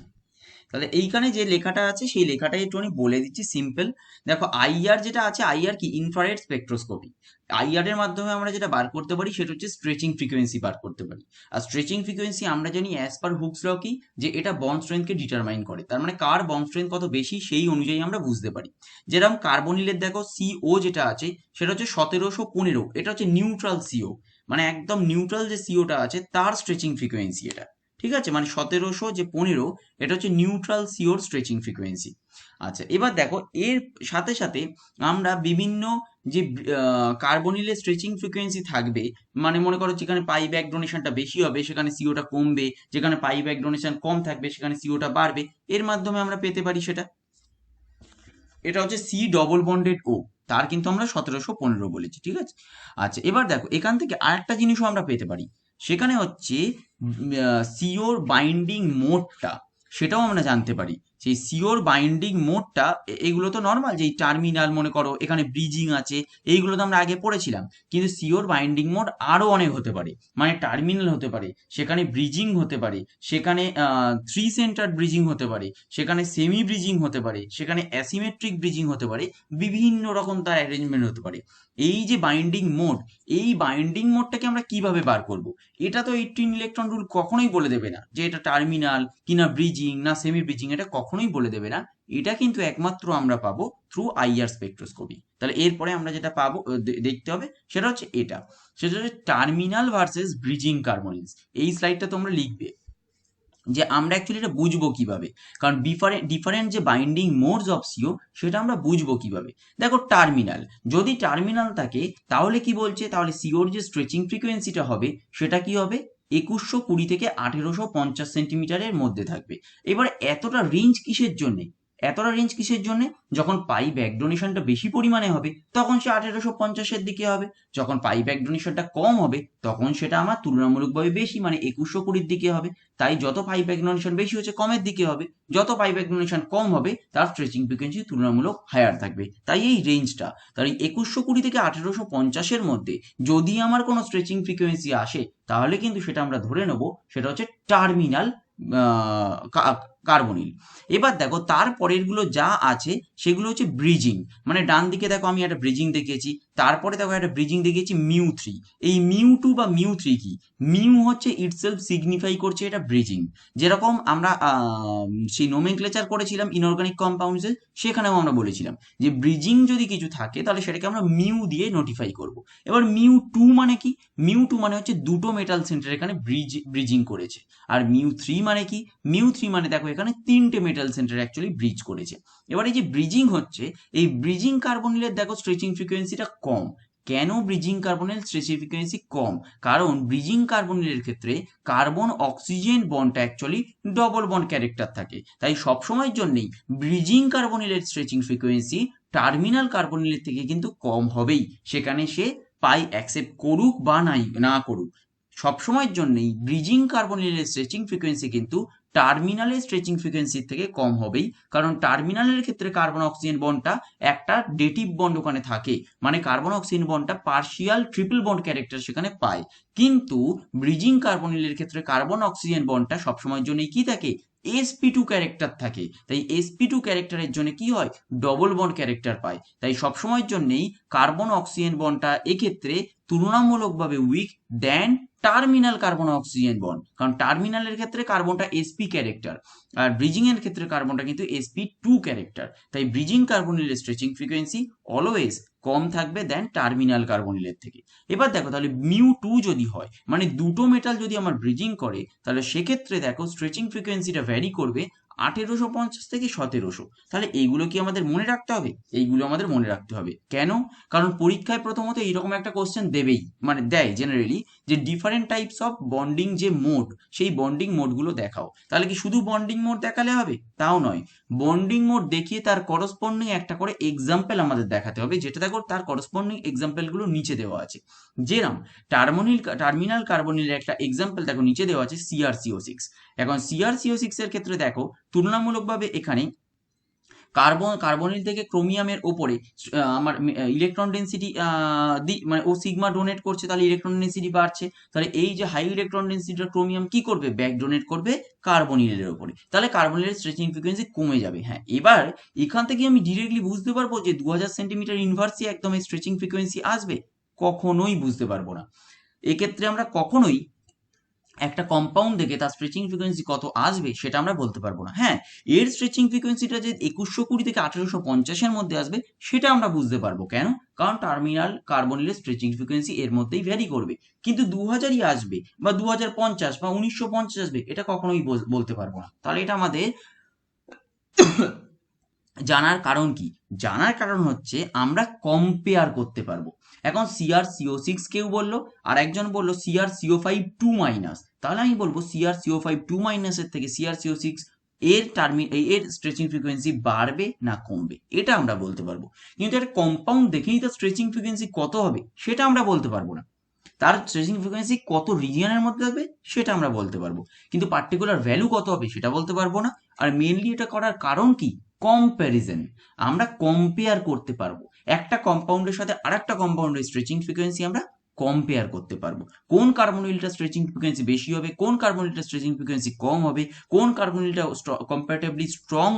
তাহলে এইখানে যে লেখাটা আছে সেই লেখাটাই একটু আমি বলে দিচ্ছি, সিম্পল। দেখো আইআর যেটা আছে, আইআর কি, ইনফ্রারেড স্পেকট্রোস্কোপি। আইআর এর মাধ্যমে আমরা যেটা বার করতে পারি সেটা হচ্ছে স্ট্রেচিং ফ্রিকোয়েন্সি বার করতে পারি। আর স্ট্রেচিং ফ্রিকোয়েন্সি আমরা জানি অ্যাজ পার হুকস ল কি, যে এটা বন্ড স্ট্রেংথকে ডিটারমাইন করে, তার মানে কার বন্ড স্ট্রেংথ কত বেশি সেই অনুযায়ী আমরা বুঝতে পারি। যেরকম কার্বনিলের দেখো সিও যেটা আছে সেটা হচ্ছে 1715, এটা হচ্ছে নিউট্রাল সিও, মানে একদম নিউট্রাল যে সিওটা আছে তার স্ট্রেচিং ফ্রিকোয়েন্সি এটা, ঠিক আছে, মানে 1715 এটা হচ্ছে নিউট্রাল সিওর স্ট্রেচিং ফ্রিকোয়েন্সি। আচ্ছা, এবার দেখো এর সাথে সাথে আমরা বিভিন্ন যে কার্বনিলের স্ট্রেচিং ফ্রিকোয়েন্সি থাকবে, মানে মনে করো যেখানে পাই ব্যাক ডোনেশনটা বেশি হবে সেখানে সিওটা কমবে, যেখানে পাই ব্যাক ডোনেশন কম থাকবে সেখানে সিওটা বাড়বে, এর মাধ্যমে আমরা পেতে পারি সেটা। এটা হচ্ছে সি ডবল বন্ডেড ও, তার কিন্তু আমরা 1715 বলেছি, ঠিক আছে। আচ্ছা, এবার দেখো এখান থেকে আরেকটা জিনিসও আমরা পেতে পারি, সেখানে হচ্ছে সিওর বাইন্ডিং মোডটা, সেটাও আমরা জানতে পারি। সেই সিওর বাইন্ডিং মোডটা, এগুলো তো নর্মাল, যেই টার্মিনাল মনে করো এখানে ব্রিজিং আছে, এইগুলো তো আমরা আগে পড়েছিলাম, কিন্তু সিওর বাইন্ডিং মোড আরো অনেক হতে পারে, মানে টার্মিনাল হতে পারে, সেখানে ব্রিজিং হতে পারে, সেখানে 3 সেন্টার ব্রিজিং হতে পারে, সেখানে সেমি ব্রিজিং হতে পারে, সেখানে অ্যাসিমেট্রিক ব্রিজিং হতে পারে, বিভিন্ন রকম তার অ্যারেঞ্জমেন্ট হতে পারে। এই যে বাইন্ডিং মোড, এই বাইন্ডিং মোডটাকে আমরা কিভাবে বার করব? এটা তো 18 ইলেকট্রন রুল কখনোই বলে দেবে না যে এটা টার্মিনাল কিনা ব্রিজিং না সেমি ব্রিজিং, এটা কখনোই বলে দেবে না। এটা কিন্তু একমাত্র আমরা পাবো থ্রু আইআর স্পেকট্রোস্কোপি। তাহলে এরপরে আমরা যেটা পাবো দেখতে হবে সেটা হচ্ছে এটা, সেটা হচ্ছে টার্মিনাল ভার্সেস ব্রিজিং কার্বনিলস। এই স্লাইডটা তোমরা লিখবে যে আমরা অ্যাকচুয়ালি এটা বুঝবো কিভাবে, কারণ ডিফারেন্ট যে বাইন্ডিং মোডস অফ সিও সেটা আমরা বুঝবো কিভাবে। দেখো টার্মিনাল, যদি টার্মিনাল থাকে তাহলে কি বলছে, তাহলে সিওর যে স্ট্রেচিং ফ্রিকোয়েন্সিটা হবে সেটা কি হবে, 2120 থেকে 1850 সেন্টিমিটারের মধ্যে থাকবে। এবার এতটা রেঞ্জ কিসের জন্য, যখন পাই ব্যাক ডোনেশনটা বেশি পরিমাণে হবে তখন সে 1850-এর দিকে হবে, যখন পাই ব্যাক ডোনেশনটা কম হবে তখন সেটা আমার তুলনামূলকভাবে বেশি, মানে 2120-র দিকে হবে। তাই যত পাই ব্যাক ডোনেশন বেশি হচ্ছে কমের দিকে হবে, যত পাই ব্যাক ডোনেশন কম হবে তার স্ট্রেচিং ফ্রিকোয়েন্সি তুলনামূলক হায়ার থাকবে, তাই এই রেঞ্জটা। তাই 2120 থেকে 1850-এর মধ্যে যদি আমার কোনো স্ট্রেচিং ফ্রিকোয়েন্সি আসে তাহলে কিন্তু সেটা আমরা ধরে নেব সেটা হচ্ছে টার্মিনাল কার্বনিল। এবার দেখো তারপরের গুলো যা আছে সেগুলো হচ্ছে ব্রিজিং, মানে ডান দিকে দেখো আমি একটা ব্রিজিং দেখিয়েছি, তারপরে দেখো একটা ব্রিজিং দেখিয়েছি μ3। এই μ2 বা μ3 কি? মিউ হচ্ছে ইটসেলফ সিগনিফাই করছে এটা ব্রিজিং। যেরকম আমরা সেই নোমেনক্লেচার করেছিলাম ইনঅর্গানিক কম্পাউন্ডসের, সেখানেও আমরা বলেছিলাম যে ব্রিজিং যদি কিছু থাকে তাহলে সেটাকে আমরা মিউ দিয়ে নোটিফাই করব। এবার μ2 মানে কি? μ2 মানে হচ্ছে দুটো মেটাল সেন্টার এখানে ব্রিজিং করেছে। আর μ3 মানে কি? μ3 মানে দেখো এখানে তিনটে মেটাল সেন্টার অ্যাকচুয়ালি ব্রিজ করেছে। এবার এই যে ব্রিজিং হচ্ছে, এই ব্রিজিং কার্বনিলের দেখো স্ট্রেচিং ফ্রিকোয়েন্সিটা কম। কেন ব্রিজিং কার্বনিল স্ট্রেচিং ফ্রিকোয়েন্সি কম? কারণ ব্রিজিং কার্বনিলের ক্ষেত্রে কার্বন অক্সিজেন বন্ডটা অ্যাকচুয়ালি ডবল বন্ড ক্যারেক্টার থাকে, তাই সবসময়ের জন্যই ব্রিজিং কার্বনিলের স্ট্রেচিং ফ্রিকোয়েন্সি টার্মিনাল কার্বনিলের থেকে কিন্তু কম হবেই, সেখানে সে পাই অ্যাকসেপ্ট করুক বা না করুক। সবসময়ের জন্যই ব্রিজিং কার্বনিলের স্ট্রেচিং ফ্রিকোয়েন্সি কিন্তু টার্মিনালের স্ট্রেচিং ফ্রিকোয়েন্সির থেকে কম হবেই, কারণ টার্মিনালের ক্ষেত্রে কার্বন অক্সিজেন বন্ডটা একটা ডেটিভ বন্ড ওখানে থাকে, মানে কার্বন অক্সিজেন বন্ডটা পার্শিয়াল ট্রিপল বন্ড ক্যারেক্টার সেখানে পায়। কিন্তু ব্রিজিং কার্বনিলের ক্ষেত্রে কার্বন অক্সিজেন বন্ডটা সবসময়ের জন্যই কি থাকে? sp2 ক্যারেক্টার থাকে, তাই sp2 ক্যারেক্টারের জন্য কি হয়? ডবল বন্ড ক্যারেক্টার পায়। তাই সবসময়ের জন্যই কার্বন অক্সিজেন বন্ডটা এক্ষেত্রে তুলনামূলকভাবে উইক দেন টার্মিনাল কার্বন অক্সিজেন বন্ড, কারণ টার্মিনালের ক্ষেত্রে কার্বনটা sp ক্যারেক্টার, আর ব্রিজিং এর ক্ষেত্রে কার্বনটা কিন্তু sp2 ক্যারেক্টার। তাই ব্রিজিং কার্বনিলের স্ট্রেচিং ফ্রিকোয়েন্সি অলওয়েজ কম থাকবে দেন টার্মিনাল কার্বনিলের থেকে। এবার দেখো তাহলে μ2 যদি হয়, মানে দুটো মেটাল যদি আমার ব্রিজিং করে, তাহলে সেক্ষেত্রে দেখো স্ট্রেচিং ফ্রিকোয়েন্সিটা ভ্যারি করবে 1850 থেকে 1700। তাহলে এইগুলো কি আমাদের মনে রাখতে হবে? এইগুলো আমাদের মনে রাখতে হবে। কেন? কারণ পরীক্ষায় প্রথমত এইরকম একটা কোশ্চেন দেবেই, মানে দেয় জেনারেলি, যে ডিফারেন্ট টাইপস অফ বন্ডিং যে মোড, সেই বন্ডিং মোডগুলো দেখাও। তাহলে কি শুধু বন্ডিং মোড দেখালে হবে? তাও নয়, বন্ডিং মোড দেখিয়ে তার করসপন্ডিং একটা করে এক্সাম্পল আমাদের দেখাতে হবে, যেটা দেখো তার করসপন্ডিং এক্সাম্পলগুলো নিচে দেওয়া আছে। যেরকম টার্মিনাল কার্বনিলের একটা এক্সাম্পল দেখো নিচে দেওয়া আছে CrCO6। এখন CrCO6 এর ক্ষেত্রে দেখো তুলনামূলকভাবে এখানে কার্বনিল থেকে ক্রোমিয়ামের ওপরে আমার ইলেকট্রন ডেন্সিটি মানে ও সিগমা ডোনেট করছে, তাহলে ইলেকট্রন ডেন্সিটি বাড়ছে। তাহলে এই যে হাই ইলেকট্রন ডেন্সিটির ক্রোমিয়াম কি করবে? ব্যাক ডোনেট করবে কার্বনিলের ওপরে, তাহলে কার্বনিলের স্ট্রেচিং ফ্রিকোয়েন্সি কমে যাবে। হ্যাঁ, এবার এখান থেকে আমি ডিরেক্টলি বুঝতে পারবো যে 2000 সেন্টিমিটার ইনভার্সই একদম স্ট্রেচিং ফ্রিকোয়েন্সি আসবে? কখনোই বুঝতে পারবো না। এক্ষেত্রে আমরা কখনোই একটা কম্পাউন্ড দেখে তার স্ট্রেচিং ফ্রিকোয়েন্সি কত আসবে সেটা আমরা বলতে পারবো না। হ্যাঁ, এর স্ট্রেচিং ফ্রিকোয়েন্সিটা যে 2120 থেকে 1850 বছরের মধ্যে আসবে সেটা আমরা বুঝতে পারবো। কেন? কারণ টার্মিনাল কার্বনিলের স্ট্রেচিং ফ্রিকোয়েন্সি এর মধ্যেই ভ্যারি করবে। কিন্তু 2000ই আসবে বা 2050 বা 1950 আসবে, এটা কখনোই বলতে পারবো না। তাহলে এটা আমাদের জানার কারণ কি? জানার কারণ হচ্ছে আমরা কম্পেয়ার করতে পারবো। এখন CrCO6 কেউ বললো, আর একজন বললো CrCO5 2-, তাহলে আমি বলবো CrCO5 2- এর থেকে CrCO6 এর স্ট্রেচিং ফ্রিকোয়েন্সি বাড়বে না কমবে, এটা আমরা বলতে পারবো। কিন্তু একটা কম্পাউন্ড দেখেই তার স্ট্রেচিং ফ্রিকোয়েন্সি কত হবে সেটা আমরা বলতে পারবো না। তার স্ট্রেচিং ফ্রিকোয়েন্সি কত রিজিয়নের মধ্যে থাকবে সেটা আমরা বলতে পারবো, কিন্তু পার্টিকুলার ভ্যালু কত হবে সেটা বলতে পারবো না। আর মেনলি এটা করার কারণ কি? কম্প্যারিজন। আমরা কম্পেয়ার করতে পারবো, একটা কম্পাউন্ডের সাথে আরেকটা কম্পাউন্ডের স্ট্রেচিং ফ্রিকোয়েন্সি আমরা কম্পেয়ার করতে পারবো। কোন কার্বনিলটা স্ট্রেচিং ফ্রিকোয়েন্সি বেশি হবে, কোন কার্বনিলটা স্ট্রেচিং ফ্রিকোয়েন্সি কম হবে, কোন কার্বনিলটা কম্পারেটিভলি স্ট্রং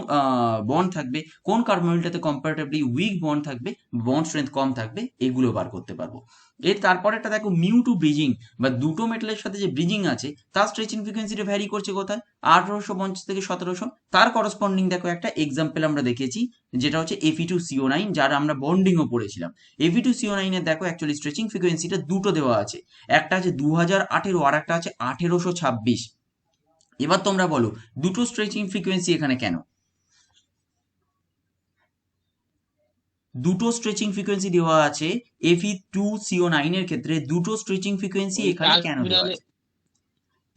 বন্ড থাকবে, কোন কার্বনিলটাতে কম্পারেটিভলি উইক বন্ড থাকবে, বন্ড স্ট্রেংথ কম থাকবে, এগুলো বার করতে পারবো। এর তারপরেটা দেখো μ2 ব্রিজিং, বা দুটো মেটালের সাথে যে ব্রিজিং আছে তার স্ট্রেচিং ফ্রিকোয়েন্সিটা ভ্যারি করছে কোথায়? 1850 থেকে 1700। তার করসপন্ডিং দেখো একটা এক্সাম্পল আমরা দেখেছি, যেটা হচ্ছে Fe2CO9, যার আমরা বন্ডিংও পড়েছিলাম। Fe2CO9 এর দেখো অ্যাকচুয়ালি স্ট্রেচিং ফ্রিকোয়েন্সিটা দুটো দেওয়া আছে, একটা আছে 2018 আর একটা আছে 1826। এবার তোমরা বলো দুটো স্ট্রেচিং ফ্রিকোয়েন্সি এখানে কেন? দুটো স্ট্রেচিং ফ্রিকোয়েন্সি দেওয়া আছে Fe2CO9 এর ক্ষেত্রে, দুটো স্ট্রেচিং ফ্রিকোয়েন্সি ওই এখানে কেন দেওয়া টার্মিনালে আছে?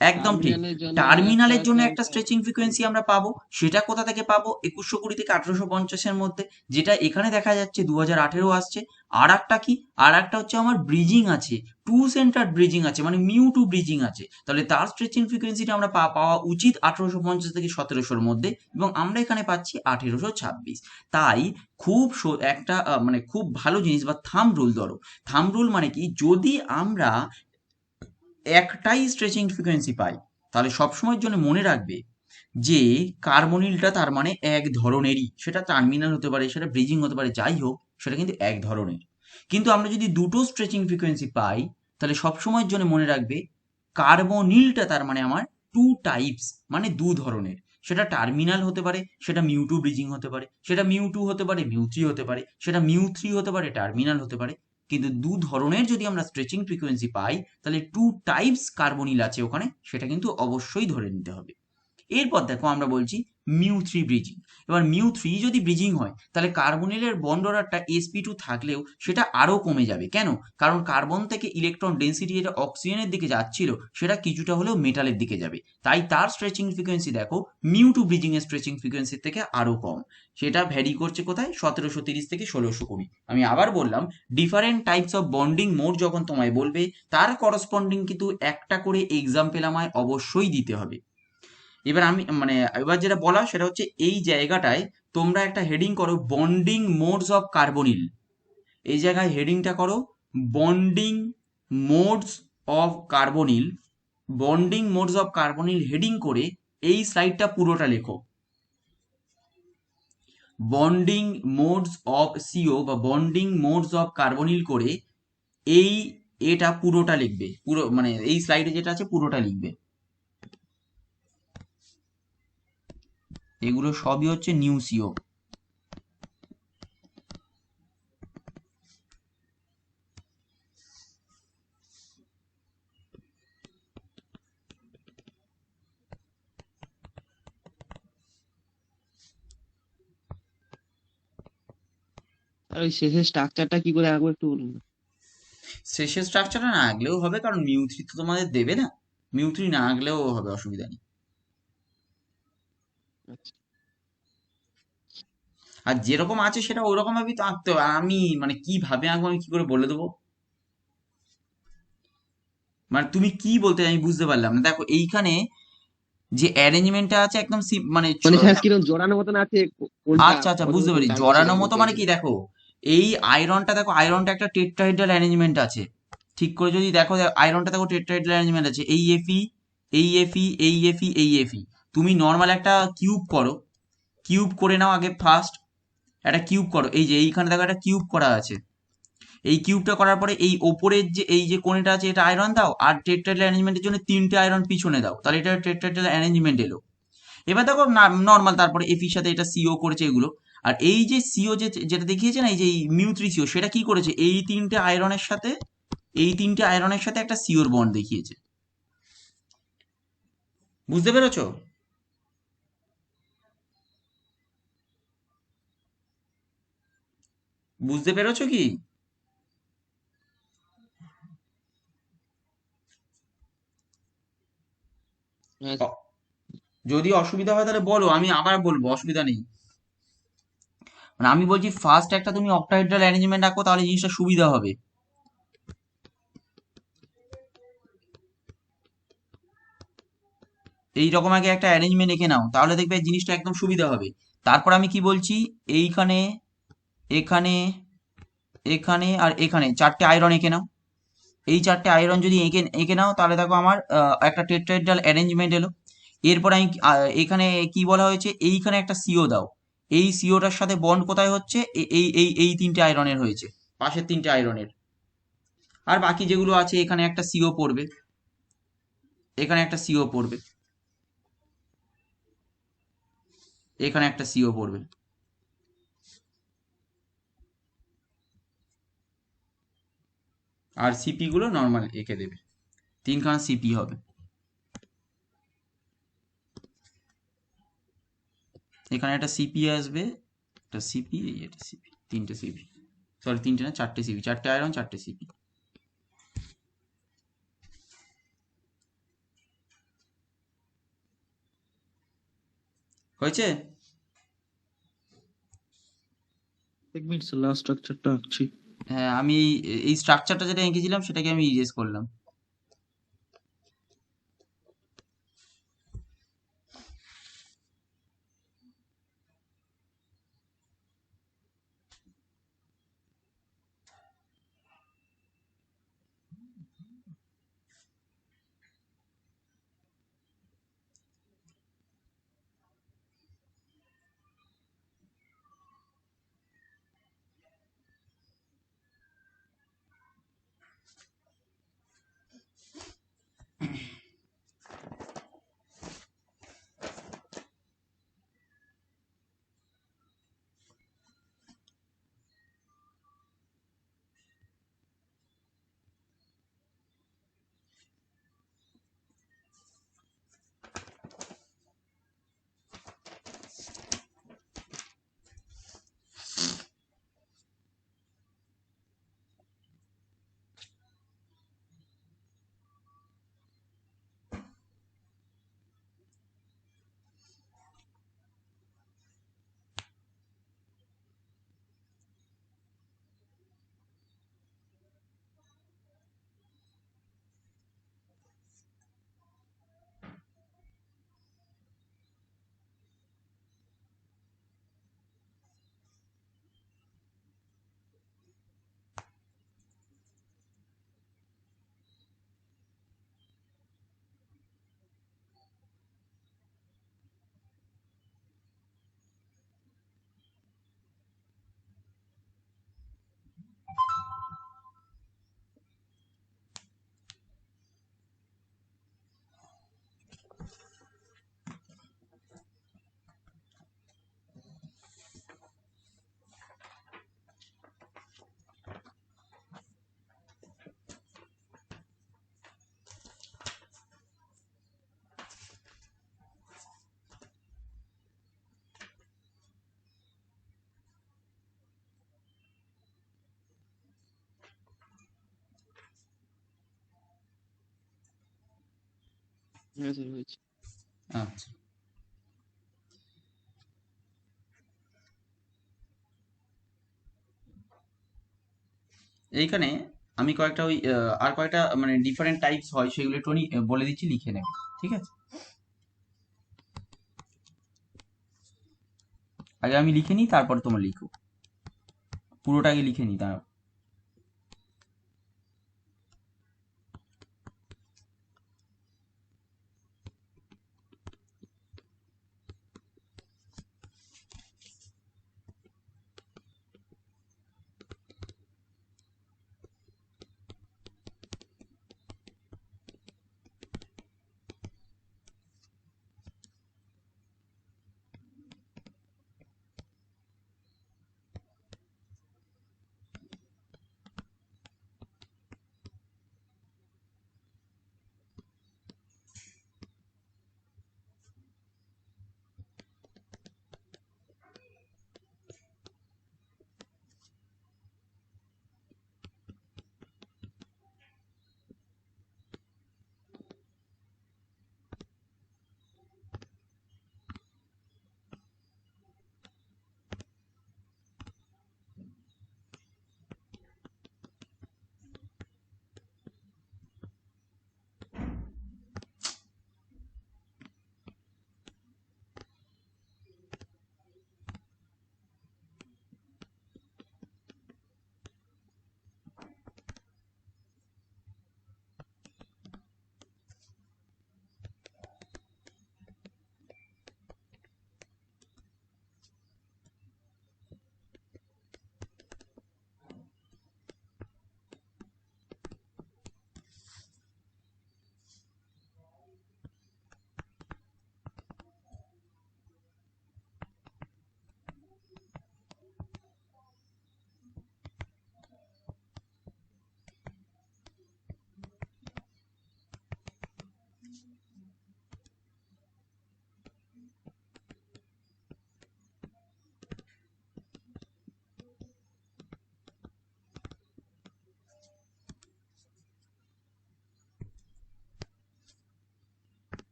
একদম ঠিক, টার্মিনালের জন্য একটা স্ট্রেচিং ফ্রিকোয়েন্সি আমরা পাবো, সেটা কোথা থেকে পাবো? 2120 থেকে 1850 মধ্যে, যেটা এখানে দেখা যাচ্ছে 2018 আসছে। আর একটা কি? আর একটা হচ্ছে আমার ব্রিজিং আছে, টু সেন্টার ব্রিজিং আছে, মানে μ2 ব্রিজিং আছে, তাহলে তার স্ট্রেচিং ফ্রিকোয়েন্সিটা আমরা পাওয়া উচিত 1850 থেকে 1700 মধ্যে, এবং আমরা এখানে পাচ্ছি 1826। তাই খুব একটা মানে খুব ভালো জিনিস বা থাম্ব রুল ধরো। থাম্ব রুল মানে কি? যদি আমরা একটাই স্ট্রেচিং ফ্রিকোয়েন্সি পাই, তাহলে সবসময়ের জন্য মনে রাখবে যে কার্বনিলটা তার মানে এক ধরনেরই, সেটা টার্মিনাল হতে পারে, সেটা ব্রিজিং হতে পারে, যাই হোক সেটা কিন্তু এক ধরনের। কিন্তু আমরা যদি দুটো স্ট্রেচিং ফ্রিকোয়েন্সি পাই তাহলে সবসময়ের জন্য মনে রাখবে কার্বনিলটা তার মানে আমার টু টাইপস, মানে দু ধরনের। সেটা টার্মিনাল হতে পারে, সেটা মিউ টু ব্রিজিং হতে পারে, সেটা মিউ টু হতে পারে, মিউ থ্রি হতে পারে, সেটা মিউ থ্রি হতে পারে, টার্মিনাল হতে পারে। কিন্তু দু ধরনের যদি আমরা স্ট্রেচিং ফ্রিকোয়েন্সি পাই তাহলে টু টাইপস কার্বনিল আছে ওখানে, সেটা কিন্তু অবশ্যই ধরে নিতে হবে। এরপর দেখো আমরা বলছি মিউ থ্রি ব্রিজিং। এবার মিউ থ্রি যদি ব্রিজিং হয় তাহলে কার্বনিলের বন্ড অর্ডারটা sp2 থাকলেও সেটা আরো কমে যাবে। কেন? কারণ কার্বন থেকে ইলেকট্রন ডেন্সিটি যেটা অক্সিজেনের দিকে যাচ্ছিল সেটা কিছুটা হলেও মেটালের দিকে যাবে, তাই তার স্ট্রেচিং ফ্রিকোয়েন্সি দেখো মিউ টু ব্রিজিং এর স্ট্রেচিং ফ্রিকোয়েন্সির থেকে আরো কম। সেটা ভ্যারি করছে কোথায়? 1730 থেকে 1620। আমি আবার বললাম, different types of bonding mode যখন তোমায় বলবে তার করসপন্ডিং কিন্তু একটা করে এক্সাম্পল আমায় অবশ্যই দিতে হবে। এবার আমি মানে এবার যেটা বলা সেটা হচ্ছে এই জায়গাটায় তোমরা একটা হেডিং করো বন্ডিং মোডস অফ কার্বনিল। এই জায়গায় হেডিংটা করো bonding modes of carbonyl. Bonding modes of carbonyl heading করে এই স্লাইডটা পুরোটা লেখো। বন্ডিং মোডস অফ সিও বা বন্ডিং মোডস অফ কার্বনিল করে এই এটা পুরোটা লিখবে, পুরো মানে এই স্লাইডে যেটা আছে পুরোটা লিখবে। এগুলো সবই হচ্ছে নিউ সিও। আর ওই শেষের স্ট্রাকচারটা কি করে আঁকবো একটু বলুন না। শেষের স্ট্রাকচারটা না আঁকলেও হবে, কারণ মিউ থ্রি তো তোমাদের দেবে না। মিউ থ্রি না আঁকলেও হবে, অসুবিধা নেই। আচ্ছা। আর যেরকম আছে সেটা ওরকম ভাবেই তো আঁকতে হবে। আমি মানে কিভাবে আঁকবো আমি কি করে বলে দেবো? মানে তুমি কি বলতে আমি বুঝতে পারলাম না। দেখো এইখানে যে অ্যারেঞ্জমেন্টটা আছে একদম মানে মানে স্যার কিরকম জড়ানো মতন আছে কোনটা আচ্ছা আচ্ছা কত বুঝতে মতন পারি। থাকবে সেটা জড়ানো মতো বলতে মানে কি, চাইছিলাম। দেখো এই আয়রনটা, দেখো আয়রনটা একটা টেট্রাহেড্রাল অ্যারেঞ্জমেন্ট আছে। ঠিক করে যদি দেখো আয়রনটা দেখো টেট্রাহেড্রাল অ্যারেঞ্জমেন্ট আছে, এই এফি, এই এফি, এই এফি, এই এফি। তুমি নর্মাল একটা কিউব করো, কিউব করে নাও আগে ফার্স্ট। একটা কিউব করো, এই যে এইখানে দেখো একটা কিউব করা আছে। এই কিউবটা করার পরে এই ওপরের যে এই যে কোণটা আছে এটা আয়রন দাও, আর টেট্রাহেড্রাল অ্যারেঞ্জমেন্টের জন্য তিনটে আয়রন পিছনে দাও, তাহলে এটা টেট্রাহেড্রাল অ্যারেঞ্জমেন্ট এলো। এবার দেখো নর্মাল, তারপরে এফির সাথে এটা সিও করেছে এগুলো। আর এই যে সিও যেটা দেখিয়েছে না, এই যে মিউ থ্রি সিও, সেটা কি করেছে? এই তিনটে আয়রনের সাথে একটা সিওর বন্ড দেখিয়েছে। বুঝতে পেরেছো? বুঝতে পেরেছো কি? হ্যাঁ অ- যদি অসুবিধা হয় তাহলে বলো, আমি আবার বলবো, অসুবিধা নেই। মানে আমি বলছি ফার্স্ট একটা তুমি অক্টাহেড্রাল অ্যারেঞ্জমেন্ট রাখো, তাহলে জিনিসটা সুবিধা হবে। এইরকম আগে একটা অ্যারেঞ্জমেন্ট এঁকে নাও, তাহলে দেখবে জিনিসটা একদম সুবিধা হবে। তারপর আমি কি বলছি, এইখানে, এখানে, এখানে আর এখানে চারটে আয়রন এঁকে নাও। এই চারটে আয়রন যদি এঁকে এঁকে নাও তাহলে দেখো আমার একটা টেট্রাহেড্রাল অ্যারেঞ্জমেন্ট এলো। এরপর আমি এখানে কি বলা হয়েছে, এইখানে একটা সিও দাও। এই সিওটার সাথে বন্ড কোথায় হচ্ছে? এই এই এই তিনটে আয়রনের হয়েছে, পাশের তিনটে আয়রনের। আর বাকি যেগুলো আছে এখানে একটা সিও পড়বে, এখানে একটা সিও পড়বে, এখানে একটা সিও পড়বে। আর সিপি গুলো নর্মাল এঁকে দেবে, তিনখানা সিপি হবে। এখানে একটা সিপি আসবে, একটা সিপি, এই একটা সিপি, তিনটে সিপি। সরি তিনটে না, চারটে সিপি, চারটে আয়রন, চারটে সিপি। হয়েছে? এক মিনিট স্যার, লাস্ট স্ট্রাকচারটা আঁকছি। হ্যাঁ, আমি এই স্ট্রাকচারটা যেটা এঁকেছিলাম সেটাকে আমি ইরেজ করলাম। হ্যাঁ স্যার হয়েছে। আচ্ছা, এইখানে আমি কয়েকটা আর কয়েকটা মানে ডিফারেন্ট টাইপস হয় সেগুলো একটু বলে দিচ্ছি, লিখে নেবে, ঠিক আছে? আগে আমি লিখে নিই, তারপর তোমরা লিখো, পুরোটা আগে লিখে নিই তার।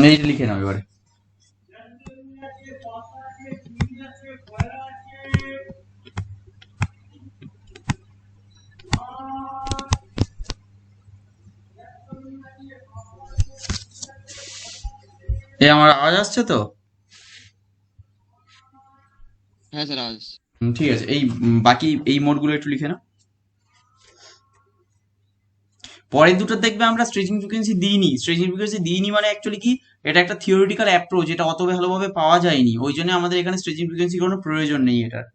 এইটা লিখে নাও এবারে। আমার আওয়াজ আসছে তো? হ্যাঁ স্যার আওয়াজ। ঠিক আছে, এই বাকি এই মোডগুলো একটু লিখে নাও। পরের দুটো দেখবে আমরা স্ট্রেচিং ফ্রিকোয়েন্সি দিইনি। স্ট্রেচিং ফ্রিকোয়েন্সি দিইনি মানে অ্যাকচুয়ালি কি, এটা একটা থিওরিটিক্যাল অ্যাপ্রোচ, এটা অত ভালোভাবে পাওয়া যায়নি, ওই জন্য আমাদের এখানে স্ট্রেচিং ফ্রিকোয়েন্সি কোনো প্রয়োজন নেই এটার।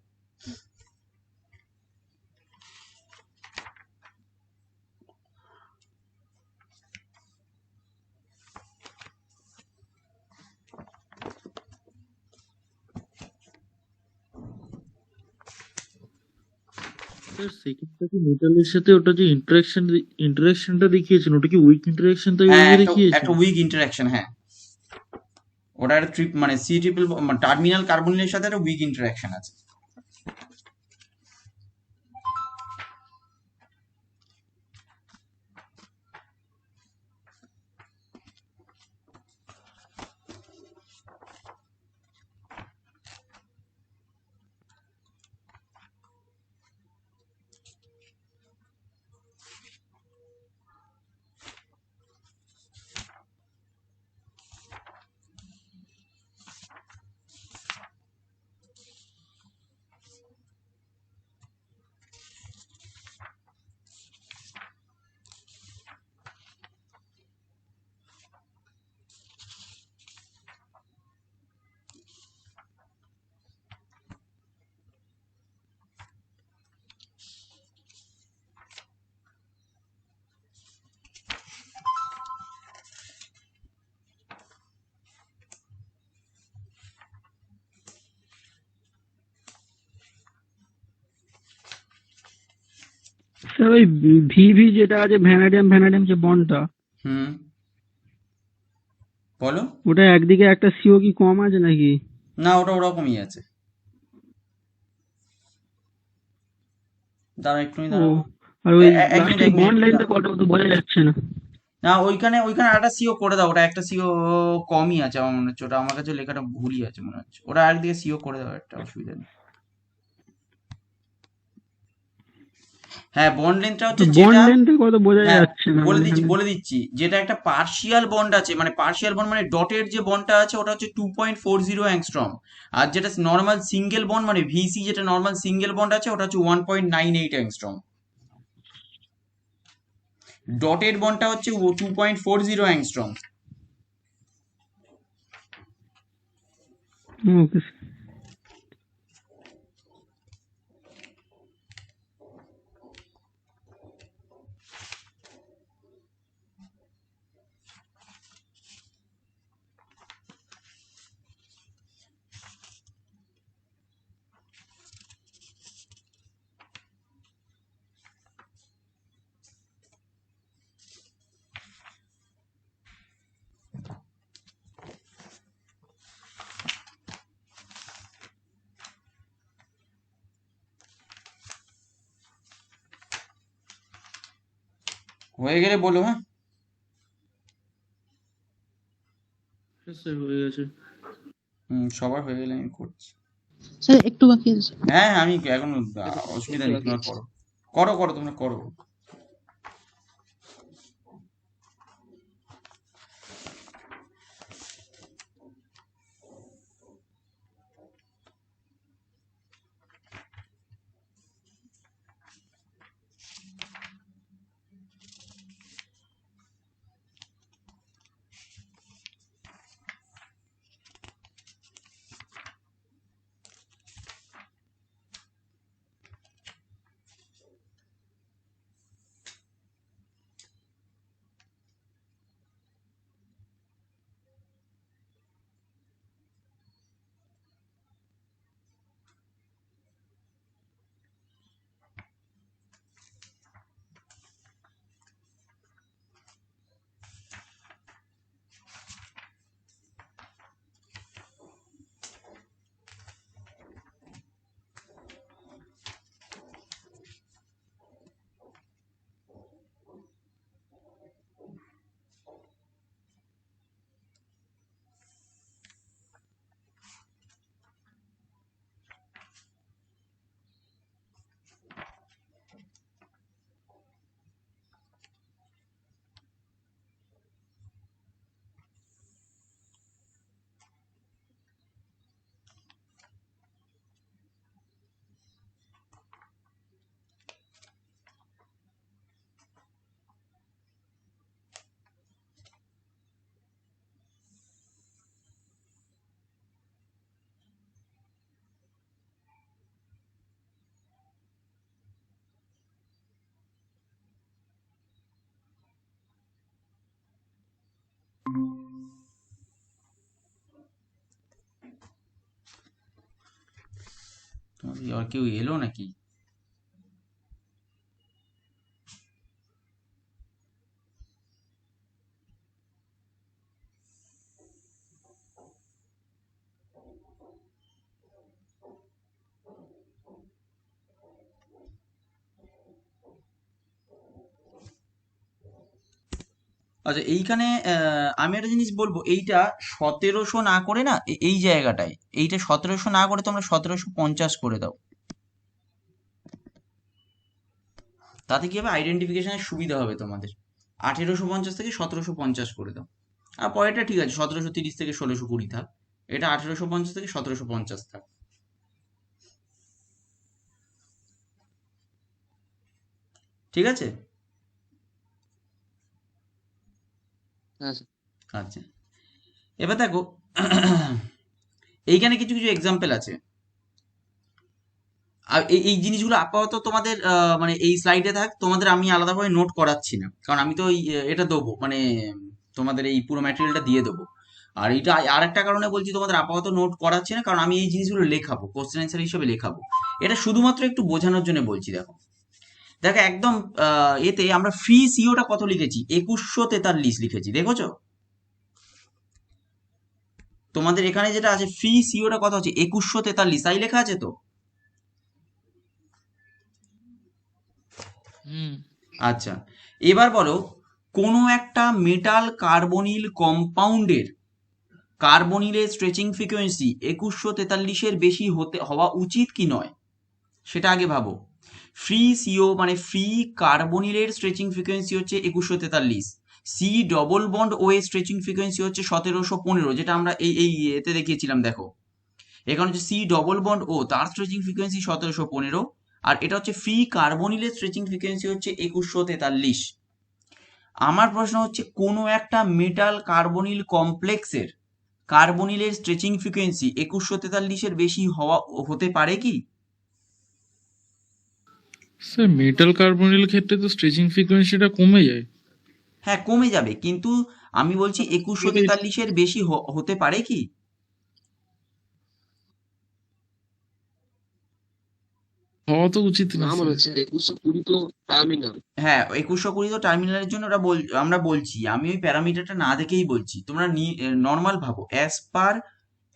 স্যার সেকেন্ডটা কি মেটালের সাথে ওটা যে ইন্টারাকশনটা দেখিয়েছেন ওটা কি উইক ইন্টারাকশন তো হ্যাঁ, এইভাবে একটা দেখিয়েছেন? একটা উইক ইন্টারাকশন, হ্যাঁ। ওটা একটা মানে সি ট্রিপল টার্মিনাল কার্বনিলের সাথে একটা উইক ইন্টারাকশন আছে। স্যার ওই ভিভি যেটা আছে ভ্যানাডিয়াম যে বন্ডটা, হুম, বলো। ওটা একদিকে একটা সিও কি কম আছে নাকি? না, ওটা ওরকমই আছে। দাঁড়াও একটু ও, দাঁড়াও। আর ওই এক মিনিট, লাস্টে এক বন্ড মিনিট। লাইনটা কত তো বোঝা যাচ্ছে না। না, ওইখানে ওইখানে একটা সিও করে দাও, ওটা একটা সিও কমই আছে আমার মনে হচ্ছে, ওটা আমার কাছে লেখাটা ভুলই আছে মনে হচ্ছে, ওটা একদিকে সিও করে দাও, একটা অসুবিধা নেই। হ্যাঁ, বন্ড লেন্থটা হচ্ছে বন্ড যেটা, লাইনটা কত বোঝা হ্যাঁ যাচ্ছে না বলে মানে দিচ্ছি এখানে। বলে দিচ্ছি, যেটা একটা পার্শিয়াল বন্ড আছে, মানে পার্শিয়াল বন্ড মানে ডটের যে বন্ডটা আছে ওটা হচ্ছে 2.40 অ্যাংস্ট্রম। আর যেটা নর্মাল সিঙ্গেল বন্ড মানে ভিসি, যেটা নর্মাল সিঙ্গেল বন্ড আছে ওটা হচ্ছে 1.98 অ্যাংস্ট্রম। ডটেড বন্ডটা হচ্ছে 2.40 অ্যাংস্ট্রম। ওকে। হয়ে গেলে বলো, হ্যাঁ। স্যার হয়ে গেছে। সবার হয়ে গেলে আমি করছি। স্যার একটু বাকি আছে স্যার। হ্যাঁ হ্যাঁ, আমি এখন অসুবিধা একটু নেই, বাকি তোমরা আছে। করো করো করো, তোমরা করো। তোমাদের আর কেউ এলো নাকি? আচ্ছা, এইখানে আমি একটা জিনিস বলবো, এইটা 1700 না করে না, এই জায়গাটায় এইটা 1700 না করে তোমরা 1750 করে দাও। তাতে কি হবে, আইডেন্টিফিকেশনের সুবিধা হবে তোমাদের। 1850 থেকে 1750 করে দাও। আর পরেরটা ঠিক আছে, 1730 থেকে 1620 থাক। এটা 1850 থেকে 1750 থাক। ঠিক আছে। হ্যাঁ স্যার। আচ্ছা, এবার দেখো এইখানে কিছু কিছু এক্সাম্পল আছে। আর এই জিনিসগুলো আপাতত তোমাদের মানে এই স্লাইডে থাক, তোমাদের আমি আলাদাভাবে নোট করাচ্ছি না, কারণ আমি তো এটা দেবো, মানে তোমাদের এই পুরো ম্যাটেরিয়ালটা দিয়ে দেবো। আর এটা আর একটা কারণে বলছি তোমাদের আপাতত নোট করাচ্ছি না, কারণ আমি এই জিনিসগুলো লেখাবো, কোশ্চেন অ্যান্সার হিসেবে লেখাবো। এটা শুধুমাত্র একটু বোঝানোর জন্য বলছি। দেখো দেখো একদম এতে আমরা ফ্রি সিওটা কত লিখেছি, 2143 লিখেছি, দেখেছো? তোমাদের এখানে যেটা আছে ফ্রি সিওটা কত হচ্ছে, 2143, তাই লেখা আছে তো? হুম। আচ্ছা, এবার বলো, কোনো একটা মেটাল কার্বনিল কম্পাউন্ডের কার্বনিলের স্ট্রেচিং ফ্রিকোয়েন্সি 2143-এর বেশি হওয়া উচিত কি নয়, সেটা আগে ভাবো। ফ্রি সিও মানে ফ্রি কার্বনিলের স্ট্রেচিং ফ্রিকোয়েন্সি হচ্ছে 2143। সি ডবল বন্ড ও এর স্ট্রেচিং ফ্রিকোয়েন্সি হচ্ছে 1715, যেটা আমরা এই এতে দেখিয়েছিলাম। দেখো এখানে হচ্ছে সি ডবল বন্ড ও, তার স্ট্রেচিং ফ্রিকোয়েন্সি 1715, আর এটা হচ্ছে ফ্রি কার্বনিলের স্ট্রেচিং ফ্রিকোয়েন্সি হচ্ছে 2143। আমার প্রশ্ন হচ্ছে, কোনো একটা মেটাল কার্বনিল কমপ্লেক্সের কার্বনিলের স্ট্রেচিং ফ্রিকোয়েন্সি 2143-এর বেশি হতে পারে কি? স্যার মেটাল কার্বনিল ক্ষেত্রে তো স্ট্রেচিং ফ্রিকোয়েন্সিটা কমে যায়। হ্যাঁ, কমে যাবে, কিন্তু আমি বলছি 2143-এর বেশি হতে পারে কি? হওয়া তো উচিত না না মনে স্যার। হচ্ছে 2120 তো টার্মিনাল। হ্যাঁ, 2120 তো টার্মিনালের জন্য আমরা বলছি, আমি ওই প্যারামিটারটা না দেখেই বলছি। তোমরা নর্মাল ভাবো, অ্যাজ পার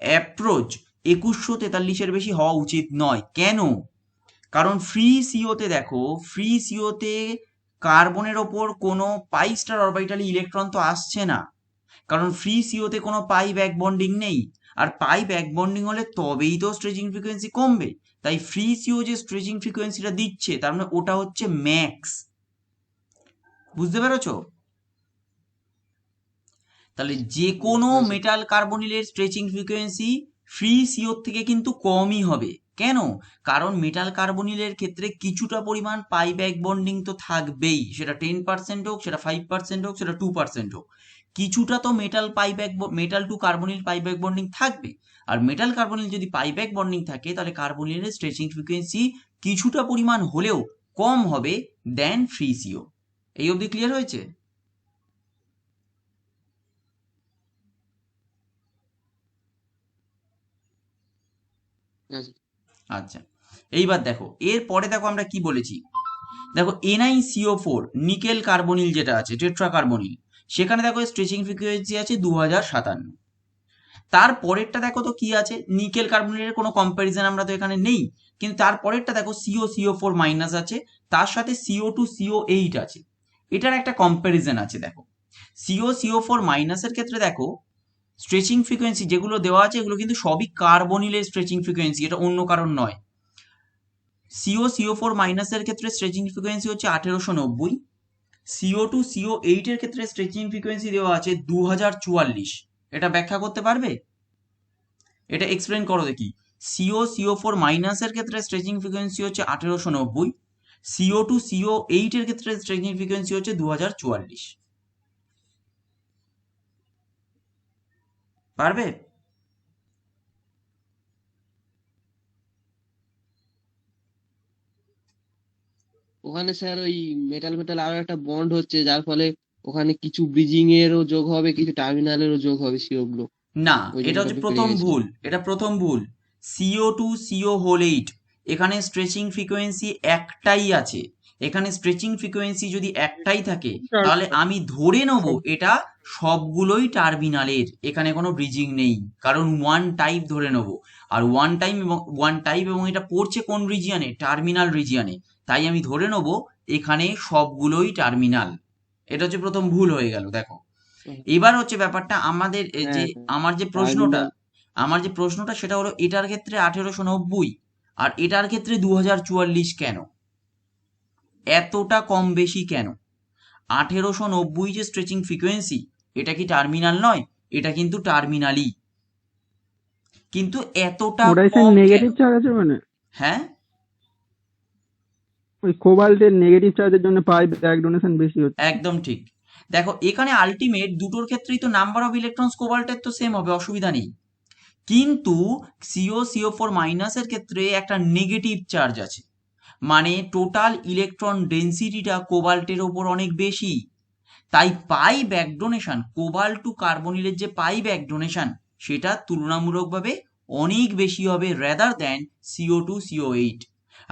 অ্যাপ্রোচ 2143-এর বেশি হওয়া উচিত নয়। কেন? কারণ ফ্রি সিওতে দেখো, ফ্রি সিওতে কার্বনের ওপর কোনো পাই স্টার অরবিটালে ইলেকট্রন তো আসছে না, কারণ ফ্রি সিওতে কোনো পাই ব্যাক বন্ডিং নেই। আর পাই ব্যাক বন্ডিং হলে তবেই তো স্ট্রেচিং ফ্রিকোয়েন্সি কমবে। তাই ফ্রি সিও যে স্ট্রেচিং ফ্রিকোয়েন্সিটা দিচ্ছে, তার মানে ওটা হচ্ছে ম্যাক্স। বুঝতে পেরেছো? তাহলে যে কোনো হ্যাঁ স্যার। মেটাল কার্বনিলের স্ট্রেচিং ফ্রিকোয়েন্সি ফ্রি সিওর থেকে কিন্তু কমই হবে। কেন? কারণ মেটাল কার্বনিলের ক্ষেত্রে কিছুটা পরিমাণ পাই ব্যাক বন্ডিং তো থাকবেই, সেটা 10% হোক, সেটা 5% হোক, সেটা 2% হোক, কিছুটা তো metal to carbonyl pi back bonding থাকবে। আর মেটাল কার্বনিল যদি পাই ব্যাক বন্ডিং থাকে, তাহলে কার্বনিলের স্ট্রেচিং ফ্রিকোয়েন্সি কিছুটা পরিমাণ হলেও কম হবে দেন ফ্রি সিও। এই অবধি ক্লিয়ার হয়েছে? হ্যাঁ স্যার। আচ্ছা, এইবার দেখো এরপরে দেখো আমরা কি বলেছি। দেখো NiCO4 নিকেল কার্বনিল যেটা আছে, টেট্রা কার্বনিল, সেখানে দেখো স্ট্রেচিং ফ্রিকোয়েন্সি আছে 2057। তার পরেরটা দেখো তো কি আছে, নিকেল কার্বনিলের কোনো কম্প্যারিজন আমরা তো এখানে নেই, কিন্তু তার পরেরটা দেখো CO মাইনাস আছে, তার সাথে CO2 CO8 আছে, এটার একটা কম্প্যারিজন আছে। দেখো CO মাইনাসের ক্ষেত্রে দেখো স্ট্রেচিং ফ্রিকোয়েন্সি যেগুলো দেওয়া আছে, এগুলো কিন্তু সবই কার্বনিলের স্ট্রেচিং ফ্রিকোয়েন্সি, এটা অন্য কারণ নয়। CO মাইনাসের ক্ষেত্রে স্ট্রেচিং ফ্রিকোয়েন্সি হচ্ছে 1890। CO2 CO8 এর ক্ষেত্রে স্ট্রেচিং ফ্রিকোয়েন্সি দেওয়া আছে 2044। এটা ব্যাখ্যা করতে পারবে? এটা এক্সপ্লেন করো দেখি। CO মাইনাসের ক্ষেত্রে স্ট্রেচিং ফ্রিকোয়েন্সি হচ্ছে 1890, CO2 CO8 এর ক্ষেত্রে স্ট্রেচিং ফ্রিকোয়েন্সি হচ্ছে 2044। পারবে? ওখানে স্যার ওই মেটাল মেটাল আরো একটা বন্ড হচ্ছে, যার ফলে ওখানে কিছু ব্রিজিং এরও যোগ হবে, কিছু টার্মিনালেরও যোগ হবে সিও গুলো। না, ওই এটা জন্য হচ্ছে কনফিউজ হয়ে প্রথম গেছি। ভুল, এটা প্রথম ভুল। CO2 CO হোল 8, এখানে স্ট্রেচিং ফ্রিকোয়েন্সি একটাই আছে। এখানে স্ট্রেচিং ফ্রিকোয়েন্সি যদি একটাই থাকে তাহলে আমি ধরে নেব এটা সবগুলোই টার্মিনালের, এখানে কোনো ব্রিজিং নেই, কারণ ওয়ান টাইপ ধরে নেব। আর ওয়ান টাইপ এবং এটা পড়ছে কোন রিজিয়ানে? টার্মিনাল রিজিয়ানে। তাই আমি ধরে নেব এখানে সবগুলোই টার্মিনাল। এটা হচ্ছে প্রথম ভুল হয়ে গেল। দেখো এবার হচ্ছে ব্যাপারটা আমাদের যে হ্যাঁ, আমার যে প্রশ্নটা টার্মিনাল। আমার যে প্রশ্নটা সেটা হলো এটার ক্ষেত্রে 1890 আর এটার ক্ষেত্রে 2044 কেন? এতটা কম বেশি কেন? 1890 যে স্ট্রেচিং ফ্রিকোয়েন্সি, এটা কি টার্মিনাল নয়? এটা কিন্তু টার্মিনালই, কিন্তু এতটা ওটাই স্যার কম কেন? নেগেটিভ চার্জ আছে মানে হ্যাঁ, ওই কোবাল্টের নেগেটিভ চার্জের জন্য পাই ব্যাক ডোনেশন বেশি হচ্ছে। একদম ঠিক। দেখো এখানে আলটিমেট দুটোর ক্ষেত্রেই তো নাম্বার অফ ইলেকট্রনস কোবাল্টের তো সেম হবে, অসুবিধা নেই। কিন্তু CO4 মাইনাসের ক্ষেত্রে একটা নেগেটিভ চার্জ আছে, মানে টোটাল ইলেকট্রন ডেন্সিটিটা কোবাল্টের ওপর অনেক বেশি। তাই পাই ব্যাক ডোনেশন, কোবাল্ট টু কার্বনিলের যে পাই ব্যাক ডোনেশন, সেটা তুলনামূলকভাবে অনেক বেশি হবে রেদার দেন CO2 CO8।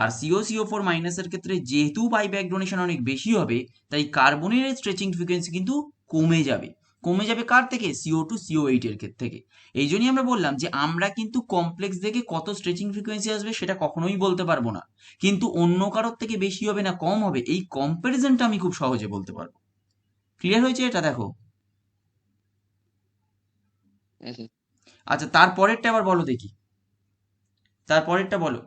আর CO4 মাইনাসের ক্ষেত্রে যেহেতু পাই ব্যাক ডোনেশন অনেক বেশি হবে, তাই কার্বনের স্ট্রেচিং ফ্রিকোয়েন্সি কিন্তু কমে যাবে। কমে যাবে কার থেকে? CO2 CO8 এর ক্ষেত্রে থেকে। এই জন্যই আমরা বললাম যে আমরা কিন্তু কমপ্লেক্স দেখে কত স্ট্রেচিং ফ্রিকোয়েন্সি আসবে সেটা কখনোই বলতে পারবো না, কিন্তু অন্য কারোর থেকে বেশি হবে না কম হবে এই কম্প্যারিজনটা আমি খুব সহজে বলতে পারবো। ক্লিয়ার হয়েছে এটা? দেখো হ্যাঁ স্যার। আচ্ছা, তারপরেরটা আবার বলো দেখি, তারপরেরটা বলো।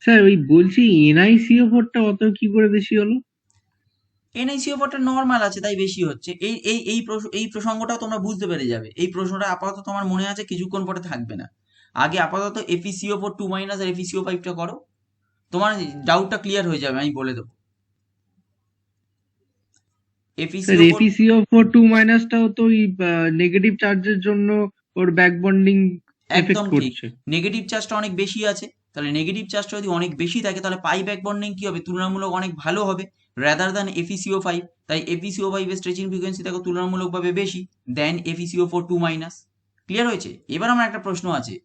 স্যার ওই বলছি NiCO4 টা অত কি করে বেশি হলো? NiCO4টা নর্মাল আছে তাই বেশি হচ্ছে। এই প্রসঙ্গটাও তোমরা বুঝতে পেরে যাবে। এই প্রশ্নটা আপাতত তোমার মনে আছে, কিছুক্ষণ পরে থাকবে না। আগে আপাতত FeCO4 2 মাইনাস আর FeCO5 টা করো, তোমার ডাউটটা ক্লিয়ার হয়ে যাবে, আমি বলে দেবো। স্যার FeCO4 FeCO4 2 মাইনাসটাও তো ওই নেগেটিভ চার্জের জন্য ওর ব্যাক বন্ডিং এফেক্ট একদম ঠিক, করছে। নেগেটিভ চার্জটা অনেক বেশি আছে। তাহলে নেগেটিভ চার্জটা যদি অনেক বেশি থাকে তাহলে পাই ব্যাক বন্ডিং কি হবে? তুলনামূলক অনেক ভালো হবে রাদার দ্যান FeCO5। তাই FeCO5 এর স্ট্রেচিং ফ্রিকোয়েন্সি দেখো তুলনামূলকভাবে বেশি দেন FeCO4 2 মাইনাস। ক্লিয়ার হয়েছে? এবার আমার একটা প্রশ্ন আছে,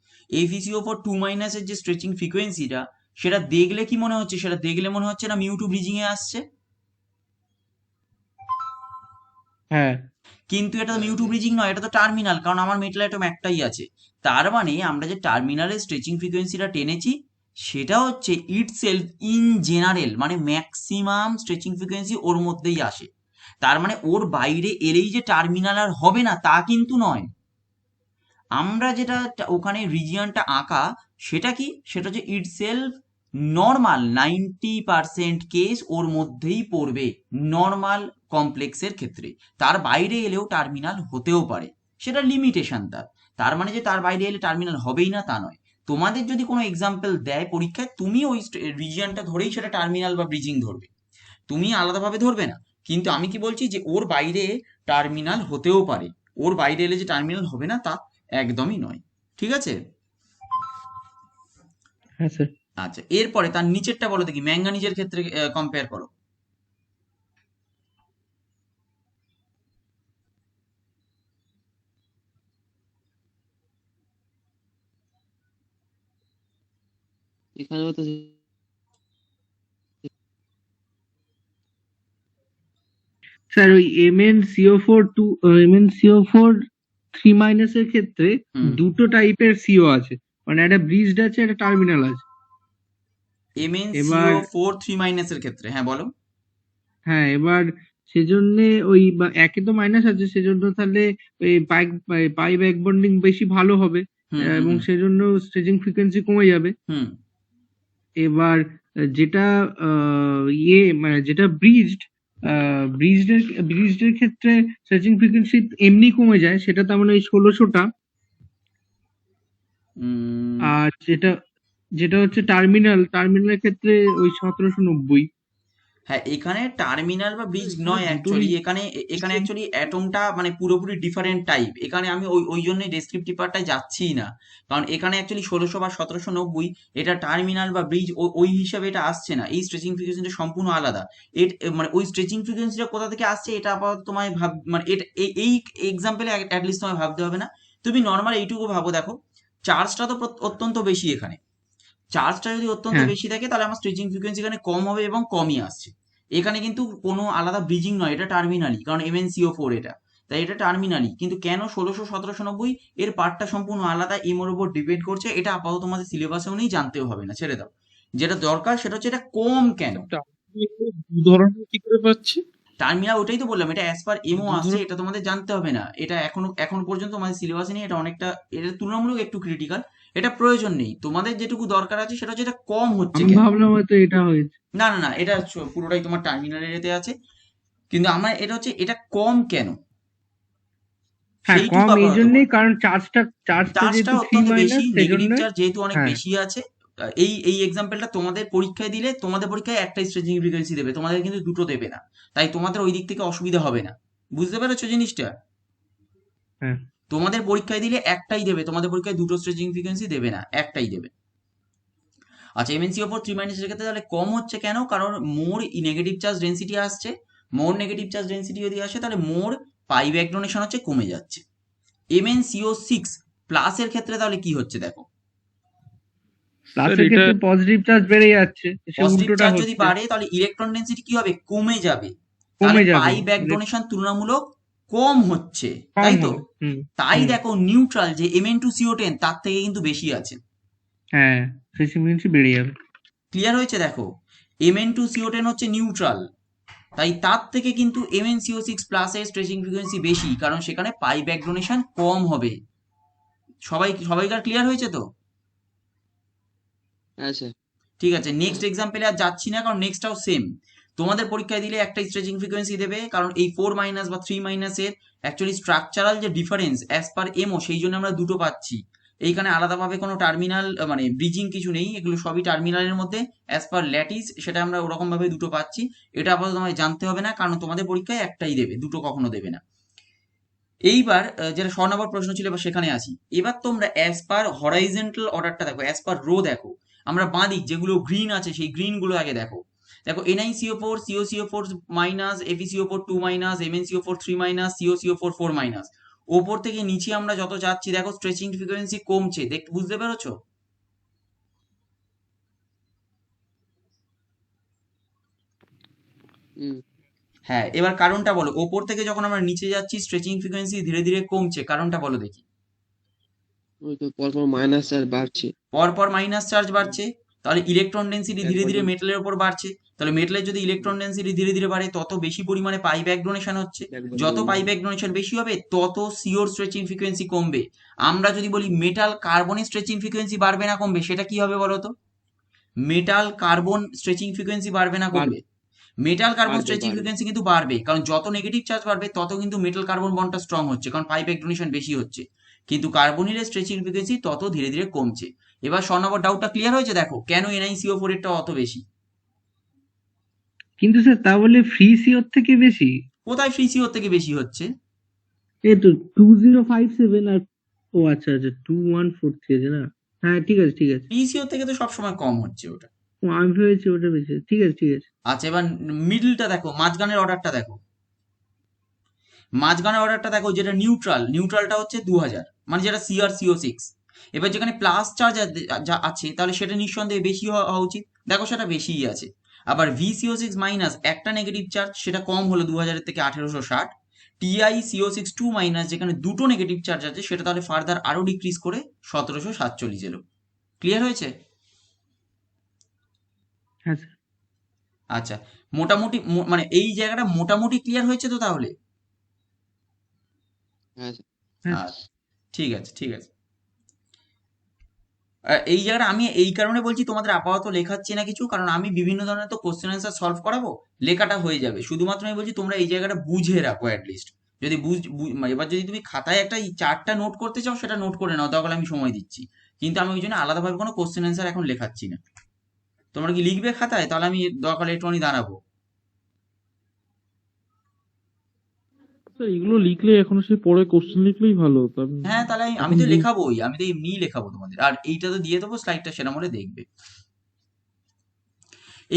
FeCO4 2 মাইনাসের যে স্ট্রেচিং ফ্রিকোয়েন্সিটা, সেটা দেখলে কি মনে হচ্ছে? সেটা দেখলে মনে হচ্ছে না মিউ টু ব্রিজিং এ আসছে? হ্যাঁ কিন্তু এটা তো মিউটু ব্রিজিং নয়, এটা তো টার্মিনাল, কারণ আমার মেটাল অ্যাটম একটাই আছে। তার মানে আমরা যে টার্মিনালের স্ট্রেচিং ফ্রিকোয়েন্সিটা টেনেছি সেটা হচ্ছে ইটসেলফ ইন জেনারেল, মানে ম্যাক্সিমাম স্ট্রেচিং ফ্রিকোয়েন্সি ওর মধ্যেই আসে। তার মানে ওর বাইরে এলেই যে টার্মিনাল আর হবে না তা কিন্তু নয়। আমরা যেটা ওখানে রিজিয়নটা আঁকা সেটা কি? সেটা হচ্ছে ইটসেলফ নর্মাল, 90% কেস ওর মধ্যেই পড়বে নর্মাল কমপ্লেক্সের ক্ষেত্রে। তার বাইরে এলেও টার্মিনাল হতেও পারে, সেটা লিমিটেশন তার। তার মানে যে তার বাইরে এলে টার্মিনাল হবেই না তা নয়। তোমাদের যদি কোনো এক্সাম্পল দেয় পরীক্ষায়, তুমি ওই রিজিয়নটা ধরেই সেটা টার্মিনাল বা ব্রিজিং ধরবে, তুমি আলাদাভাবে ধরবে না। কিন্তু আমি কি বলছি যে ওর বাইরে টার্মিনাল হতেও পারে, ওর বাইরে এলে যে টার্মিনাল হবে না তা একদমই নয়। ঠিক আছে? হ্যাঁ স্যার। আচ্ছা, এরপরে তার নিচেরটা বলো দেখি, ম্যাঙ্গানিজের ক্ষেত্রে কম্পেয়ার করো। এখানেও তো স্যার ওই MnCO4 3 মাইনাসের ক্ষেত্রে হুম, দুটো টাইপের CO আছে, মানে একটা ব্রিজড আছে একটা টার্মিনাল আছে। এবার MnCO4 3 মাইনাসের ক্ষেত্রে, হ্যাঁ বলো। হ্যাঁ এবার সেজন্য ওই একে তো মাইনাস আছে, সেজন্য তাহলে ওই পাই ব্যাক বন্ডিং বেশি ভালো হবে, হুম হুম এবং হুম সেজন্য স্ট্রেচিং ফ্রিকোয়েন্সি কমে যাবে। হুম এবার যেটা মানে যেটা ব্রিজডের ক্ষেত্রে স্ট্রেচিং ফ্রিকোয়েন্সি এমনি কমে যায়, সেটা তার মানে ওই 1600টা। উম, আর যেটা যেটা হচ্ছে টার্মিনালের ক্ষেত্রে ওই 1790। হ্যাঁ, এখানে টার্মিনাল বা ব্রিজ এখানে নয় দুটো অ্যাকচুয়ালি, এখানে এখানে অ্যাকচুয়ালি অ্যাটমটা মানে পুরোপুরি ডিফারেন্ট টাইপ। এখানে আমি ওই জন্যই ডেসক্রিপটিভ পার্টটায় যাচ্ছিই না, কারণ এখানে অ্যাকচুয়ালি 1600 বা 1790 এটা টার্মিনাল বা ব্রিজ ওই হিসাবে এটা আসছে না। এই স্ট্রেচিং ফ্রিকোয়েন্সিটা সম্পূর্ণ আলাদা। মানে ওই স্ট্রেচিং ফ্রিকোয়েন্সিটা কোথা থেকে আসছে এটা আপাতত তোমায় মানে এটা এই এক্সাম্পলে অ্যাটলিস্ট তোমায় ভাবতে হবে না। তুমি নর্মাল এইটুকু ভাবো, দেখো চার্জটা তো অত্যন্ত বেশি এখানে। চার্জটা যদি অত্যন্ত হ্যাঁ বেশি থাকে তাহলে আমার স্ট্রেচিং ফ্রিকোয়েন্সি এখানে কম হবে এবং কমই আসছে। এখানে কিন্তু কোনো আলাদা ব্রিজিং নয়, এটা টার্মিনালি, কারণ MnCO4 এটা, তাই এটা টার্মিনালি। কিন্তু কেন 1600 1790 এর পার্টটা সম্পূর্ণ আলাদা, এমোর উপর ডিপেন্ড করছে। এটা আপাতত তোমাদের সিলেবাসেও নেই, জানতেও হবে না, ছেড়ে দাও। যেটা দরকার সেটা হচ্ছে এটা কম কেন। দু ধরনের কি করে পাচ্ছি? টার্মিনাল, ওটাই তো বললাম, এটা অ্যাজ পার এমও দু আসছে, ধরনের এটা তোমাদের জানতে হবে না। এটা এখন পর্যন্ত তোমাদের সিলেবাসে নেই, এটা অনেকটা, এটা তুলনামূলক একটু ক্রিটিক্যাল, এটা প্রয়োজন নেই। তোমাদের যেটুকু দরকার আছে সেটা হচ্ছে এটা কম হচ্ছে আমি কেন। ভাবলাম হয়তো এটা হয়েছে। না না না, এটা পুরোটাই তোমার টার্মিনালের এতে আছে, কিন্তু আমার এটা হচ্ছে এটা কম কেন, হ্যাঁ সেইটুকু কম এই আপাতত জন্যই, বলো। কারণ চার্জটা চার্জটা যেহেতু থ্রি অত্যন্ত বেশি, মাইনাস নেগেটিভ সেজন্য। চার্জ যেহেতু অনেক হ্যাঁ বেশি আছে। এই এক্সাম্পলটা তোমাদের পরীক্ষায় দিলে, তোমাদের পরীক্ষায় একটাই স্ট্রেচিং ফ্রিকোয়েন্সি দেবে, তোমাদের কিন্তু দুটো দেবে না। তাই তোমাদের ওই দিক থেকে অসুবিধা হবে না। বুঝতে পেরেছো জিনিসটা? হ্যাঁ তোমাদের পরীক্ষায় দিলে একটাই দেবে, তোমাদের পরীক্ষায় দুটো স্ট্রেচিং ফ্রিকোয়েন্সি দেবে না, একটাই দেবে। আচ্ছা, MnCO4 3 মাইনাসের ক্ষেত্রে তাহলে কম হচ্ছে কেন? কারণ মোর নেগেটিভ চার্জ ডেন্সিটি আসছে। মোর নেগেটিভ চার্জ ডেন্সিটি যদি আসে তাহলে মোর পাই ব্যাক ডোনেশন হচ্ছে কমে যাচ্ছে। MnCO6 প্লাসের ক্ষেত্রে তাহলে কি হচ্ছে দেখো, স্যার প্লাসের এটা ক্ষেত্রে পজিটিভ চার্জ বেড়ে যাচ্ছে, সে পজিটিভ উল্টোটা চার্জ যদি হচ্ছে, বাড়ে তাহলে ইলেকট্রন ডেন্সিটি কি হবে, কমে যাবে। তাহলে কমে যাবে, পাই ব্যাক ডোনেশন তুলনামূলক কম হচ্ছে, কম তাই তো? হবে। হুম তাই হুম দেখো নিউট্রাল যে Mn2CO10 তার থেকে কিন্তু বেশি আছে। হ্যাঁ সেই ফ্রিকোয়েন্সি বেড়ে যাবে। ক্লিয়ার হয়েছে? দেখো Mn2CO10 হচ্ছে নিউট্রাল, তাই তার থেকে কিন্তু MnCO6 প্লাস এর স্ট্রেচিং ফ্রিকোয়েন্সি বেশি, কারণ সেখানে পাই ব্যাক ডোনেশন কম হবে। সবাইকার ক্লিয়ার হয়েছে তো? আচ্ছা ঠিক আছে, নেক্সট এক্সাম্পলে আর যাচ্ছি না, কারণ নেক্সটটাও সেম। তোমাদের পরীক্ষায় দিলে একটাই স্ট্রেচিং ফ্রিকোয়েন্সি দেবে, কারণ এই 4 মাইনাস বা 3 মাইনাসের অ্যাকচুয়ালি স্ট্রাকচারাল যে ডিফারেন্স অ্যাজ পার এমও, সেই জন্য আমরা দুটো পাচ্ছি। এইখানে আলাদাভাবে কোনো টার্মিনাল মানে ব্রিজিং কিছু নেই, এগুলো সবই টার্মিনালের মধ্যে অ্যাজ পার ল্যাটিস, সেটা আমরা ওরকম ভাবে দুটো পাচ্ছি। এটা আপাতত তোমায় জানতে হবে না, কারণ তোমাদের পরীক্ষায় একটাই দেবে, দুটো কখনো দেবে না। এইবার যেটা 6 নম্বর প্রশ্ন ছিল, এবার সেখানে আসি। এবার তোমরা অ্যাজ পার হরাইজন্টাল অর্ডারটা দেখো, অ্যাজ পার রো দেখো। আমরা বাঁ দিক যেগুলো গ্রিন আছে সেই গ্রিন গুলো আগে দেখো। দেখো NiCO4 COCO4 minus, FeCO4 2 minus, MnCO4 3 minus, COCO4 4 minus. ওপর থেকে নিচে আমরা যত যাচ্ছি দেখো স্ট্রেচিং ফ্রিকোয়েন্সি কমছে, দেখতে বুঝতে পেরেছো? হুম হ্যাঁ, এবার কারণটা বলো, ওপর থেকে যখন আমরা নিচে যাচ্ছি স্ট্রেচিং ফ্রিকোয়েন্সি ধীরে ধীরে কমছে, কারণটা বলো দেখি। ওই তো পরপর মাইনাস আর বাড়ছে পরপর মাইনাস চার্জ বাড়ছে, তাহলে ইলেকট্রন ডেন্সিটি ধীরে একবার ধীরে মেটালের উপর বাড়ছে। তাহলে মেটালের যদি ইলেকট্রন ডেন্সিটি ধীরে ধীরে বাড়ে, তত বেশি পরিমাণে পাই ব্যাক ডোনেশন হচ্ছে। একবার যত পাই ব্যাক ডোনেশন বেশি হবে, তত সিওর স্ট্রেচিং ফ্রিকোয়েন্সি কমবে। আমরা যদি বলি মেটাল কার্বনের স্ট্রেচিং ফ্রিকোয়েন্সি বাড়বে না কমবে, সেটা কি হবে বলো তো? মেটাল কার্বন স্ট্রেচিং ফ্রিকোয়েন্সি বাড়বে না কমবে? বাড়বে মেটাল কার্বন বাড়বে স্ট্রেচিং বাড়বে ফ্রিকোয়েন্সি কিন্তু বাড়বে, কারণ যত নেগেটিভ চার্জ বাড়বে তত কিন্তু মেটাল কার্বন বন্ডটা স্ট্রং হচ্ছে, কারণ পাই ব্যাক ডোনেশন বেশি হচ্ছে। কিন্তু কার্বনিলের স্ট্রেচিং ফ্রিকোয়েন্সি তত ধীরে ধীরে কমছে। এবার 6 নম্বর ডাউটটা ক্লিয়ার হয়েছে? দেখো কেন NiCO4 এরটা অত বেশি। কিন্তু স্যার তা বলে ফ্রি সিওর থেকে বেশি? কোথায় ফ্রি সিওর থেকে বেশি হচ্ছে? এই তো 2057 আর, ও আচ্ছা আচ্ছা 2143 আছে না? হ্যাঁ ঠিক আছে ঠিক আছে। ফ্রি সিওর থেকে তো সবসময় কম হচ্ছে ওটা। ও আমি ভেবেছি ওটা বেশি, ঠিক আছে ঠিক আছে। আচ্ছা, এবার মিডলটা দেখো, মাঝখানের অর্ডারটা দেখো। মাঝখানের অর্ডারটা দেখো, যেটা নিউট্রালটা হচ্ছে 2000, মানে যেটা CrCO6। এবার যেখানে প্লাস চার্জ যা আছে তাহলে সেটা নিঃসন্দেহে বেশি হওয়া উচিত, দেখো সেটা বেশিই আছে। আবার VCO6 মাইনাস একটা নেগেটিভ চার্জ, সেটা কম হলো 2000 থেকে 1860। TiCO6 2 মাইনাস যেখানে দুটো নেগেটিভ চার্জ আছে, সেটা তাহলে ফার্দার আরো ডিক্রিজ করে 1747 এলো। ক্লিয়ার হয়েছে? হ্যাঁ স্যার। আচ্ছা, মোটামুটি মানে এই জায়গাটা মোটামুটি ক্লিয়ার হয়েছে তো তাহলে? হ্যাঁ হ্যাঁ আচ্ছা, ঠিক আছে ঠিক আছে। এই জায়গাটা আমি এই কারণে বলছি, তোমাদের আপাতত লেখাচ্ছি না কিছু, কারণ আমি বিভিন্ন ধরনের তো কোশ্চেন অ্যান্সার সলভ করাবো, লেখাটা হয়ে যাবে। শুধুমাত্র আমি বলছি তোমরা এই জায়গাটা বুঝে রাখো অ্যাটলিস্ট। যদি মানে এবার যদি তুমি খাতায় একটা এই চার্টটা নোট করতে চাও, সেটা নোট করে নাও, তাহলে আমি সময় দিচ্ছি। কিন্তু আমি ওই জন্য আলাদাভাবে কোনো কোশ্চেন অ্যান্সার এখন লেখাচ্ছি না। তোমরা কি লিখবে খাতায়? তাহলে আমি দরকার একটুখানি দাঁড়াবো। স্যার এগুলো লিখলে এখনো সে পরে কোশ্চেন লিখলেই ভালো হতো। হ্যাঁ, তাহলে আমি এখন তো বুঝ লেখাবোই, আমি তো এমনিই লেখাবো তোমাদের, আর এইটা তো দিয়ে দেবো স্লাইডটা, সেরকম হলে দেখবে।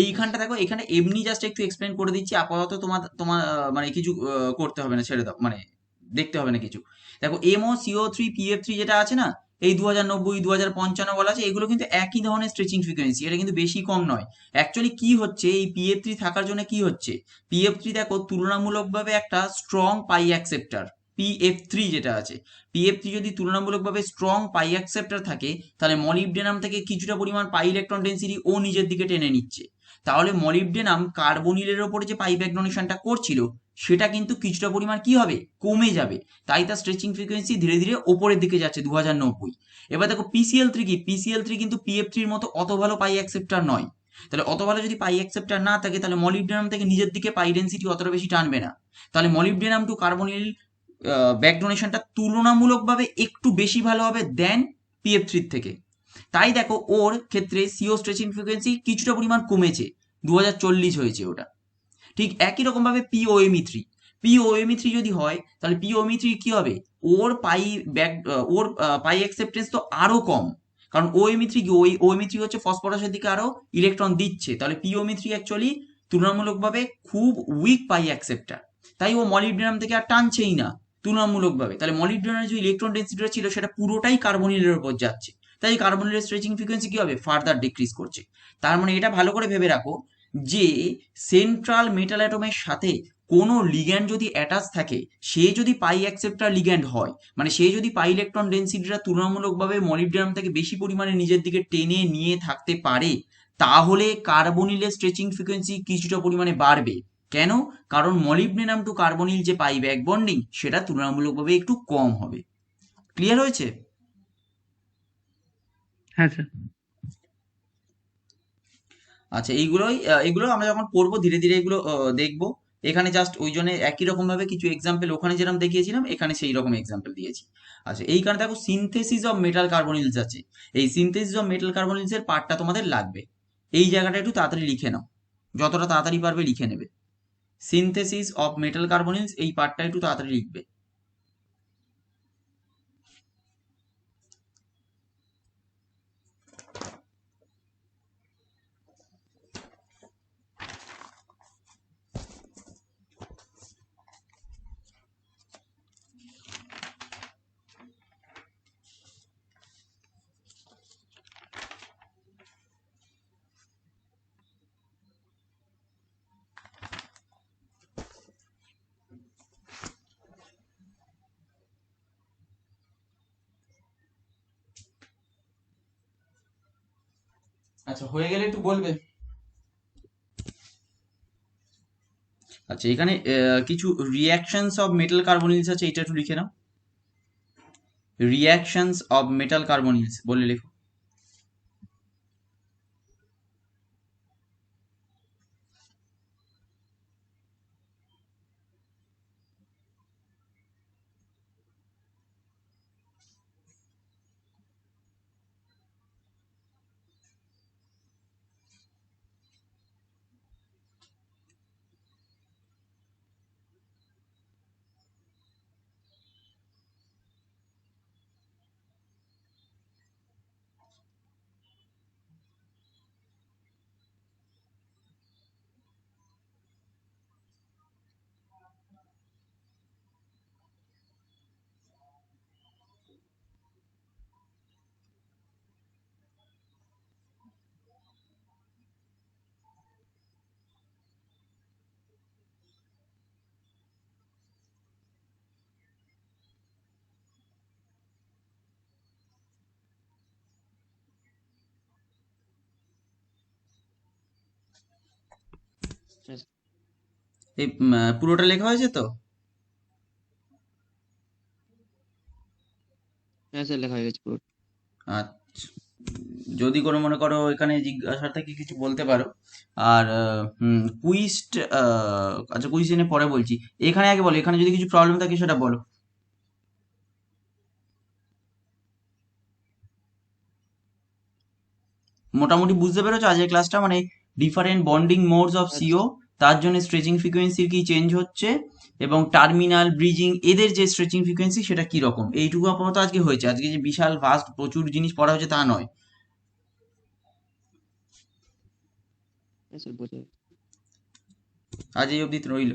এইখানটা দেখো, এখানে এমনি জাস্ট একটু এক্সপ্লেন করে দিচ্ছি, আপাতত তোমার তোমার মানে কিছু করতে হবে না, ছেড়ে দাও, মানে দেখতে হবে না কিছু। দেখো এমও CO3 PF3 যেটা আছে না, এই 2090 2055 বলা আছে, এগুলো কিন্তু একই ধরনের স্ট্রেচিং ফ্রিকোয়েন্সি, এটা কিন্তু বেশি কম নয়। অ্যাকচুয়ালি কি হচ্ছে, এই PF3 থাকার জন্য কি হচ্ছে, PF3 দেখো তুলনামূলকভাবে একটা স্ট্রং পাই অ্যাকসেপ্টার। PF3 যেটা আছে, PF3 যদি তুলনামূলকভাবে স্ট্রং পাই অ্যাকসেপ্টার থাকে, তাহলে মলিবডেনাম থেকে কিছুটা পরিমাণ পাই ইলেকট্রন ডেন্সিটি ও নিজের দিকে টেনে নিচ্ছে। তাহলে মলিবডেনাম কার্বনিলের ওপরে যে পাই ব্যাক ডোনেশনটা করছিল, সেটা কিন্তু কিছুটা পরিমাণ কি হবে, কমে যাবে। তাই তার স্ট্রেচিং ফ্রিকোয়েন্সি ধীরে ধীরে ওপরের দিকে যাচ্ছে 2090। এবার দেখো PCl3 কি, PCl3 কিন্তু PF3 এর মতো অত ভালো পাই অ্যাকসেপ্টার নয়। তাহলে অত ভালো যদি পাই অ্যাকসেপ্টার না থাকে, তাহলে মলিবডেনাম থেকে নিজের দিকে পাই ডেন্সিটি অতটা বেশি টানবে না। তাহলে মলিবডেনাম টু কার্বনিল ব্যাক ডোনেশনটা তুলনামূলকভাবে একটু বেশি ভালো হবে দেন PF3 থেকে। তাই দেখো ওর ক্ষেত্রে সিও স্ট্রেচিং ফ্রিকোয়েন্সি কিছুটা পরিমাণ কমেছে, 2040 হয়েছে ওটা। ঠিক একই রকম ভাবে POME3 যদি হয়, তাহলে POME3 কি হবে, ওর পাই ব্যাক ওর পাই অ্যাকসেপ্টেন্স তো আরো কম, কারণ OME3 কি, ওই OME3 হচ্ছে ফসফরাসের দিকে আরো ইলেকট্রন দিচ্ছে। তাহলে POME3 অ্যাকচুয়ালি তুলনামূলকভাবে খুব উইক পাই অ্যাকসেপ্টার, তাই ও মলিবডেনাম থেকে আর টানছেই না তুলনামূলকভাবে। তাহলে মলিবডেনামের যে ইলেকট্রন ডেন্সিটিটা ছিল, সেটা পুরোটাই কার্বনিলের উপর যাচ্ছে। তাই কার্বনিলের স্ট্রেচিং ফ্রিকোয়েন্সি কি হবে, ফার্দার ডিক্রিজ করছে। তার মানে এটা ভালো করে ভেবে রাখো যে সেন্ট্রাল মেটাল অ্যাটমের সাথে কোনো লিগ্যান্ড যদি অ্যাটাচ থাকে, সে যদি পাই অ্যাকসেপ্টার লিগ্যান্ড হয়, মানে সে যদি পাই ইলেকট্রন ডেন্সিটিটা তুলনামূলকভাবে মলিবডেনাম থেকে বেশি পরিমাণে নিজের দিকে টেনে নিয়ে থাকতে পারে, তাহলে কার্বনিলের স্ট্রেচিং ফ্রিকোয়েন্সি কিছুটা পরিমাণে বাড়বে। কেন? কারণ মলিবডেনাম টু কার্বনিল যে পাই ব্যাক বন্ডিং, সেটা তুলনামূলকভাবে একটু কম হবে। ক্লিয়ার হয়েছে? হ্যাঁ স্যার। আচ্ছা, এগুলো আমরা যখন পড়বো ধীরে ধীরে এগুলো দেখবো। এখানে জাস্ট ওই জন্য একই রকম ভাবে কিছু এক্সাম্পল ওখানে যেরকম দেখিয়েছিলাম, এখানে সেই রকম এক্সাম্পল দিয়েছি। আচ্ছা, এইখানে দেখো সিনথেসিস অফ মেটাল কার্বনিলস আছে। এই সিনথেসিস অফ মেটাল কার্বনিলস এর পার্টটা তোমাদের লাগবে। এই জায়গাটা একটু তাড়াতাড়ি লিখে নাও, যতটা তাড়াতাড়ি পারবে লিখে নেবে। সিনথেসিস অফ মেটাল কার্বনিলস, এই পার্টটা একটু তাড়াতাড়ি লিখবে। আচ্ছা, হয়ে গেলে একটু বলবে। আচ্ছা, এখানে কিছু রিয়াকশনস অফ মেটাল কার্বনিলস আছে, এটা একটু লিখে নাও। রিয়াকশনস অফ মেটাল কার্বনিলস বলে লেখো। এই পুরোটা লেখা হয়েছে তো? হ্যাঁ স্যার, লেখা হয়ে গেছে পুরো। আচ্ছা, যদি কোনো মনে করো এখানে জিজ্ঞাসা থেকে কিছু বলতে পারো। আর কুইস্ট, আচ্ছা কুইজ এনে পরে বলছি, এখানে আগে বলো, এখানে যদি কিছু প্রবলেম থাকে সেটা বলো। মোটামুটি বুঝতে পেরেছো আজকের ক্লাসটা, মানে ডিফারেন্ট বন্ডিং মোডস অফ আচ্ছা। সিও, তার জন্য স্ট্রেচিং ফ্রিকোয়েন্সির কি চেঞ্জ হচ্ছে, এবং টার্মিনাল ব্রিজিং এদের যে স্ট্রেচিং ফ্রিকোয়েন্সি সেটা কি রকম, এইটুকু আপাতত আজকে হয়েছে। আজকে যে বিশাল ভাস্ট প্রচুর জিনিস পড়া হয়েছে তা নয়। স্যার বোঝা আজ এই অবধি রইল।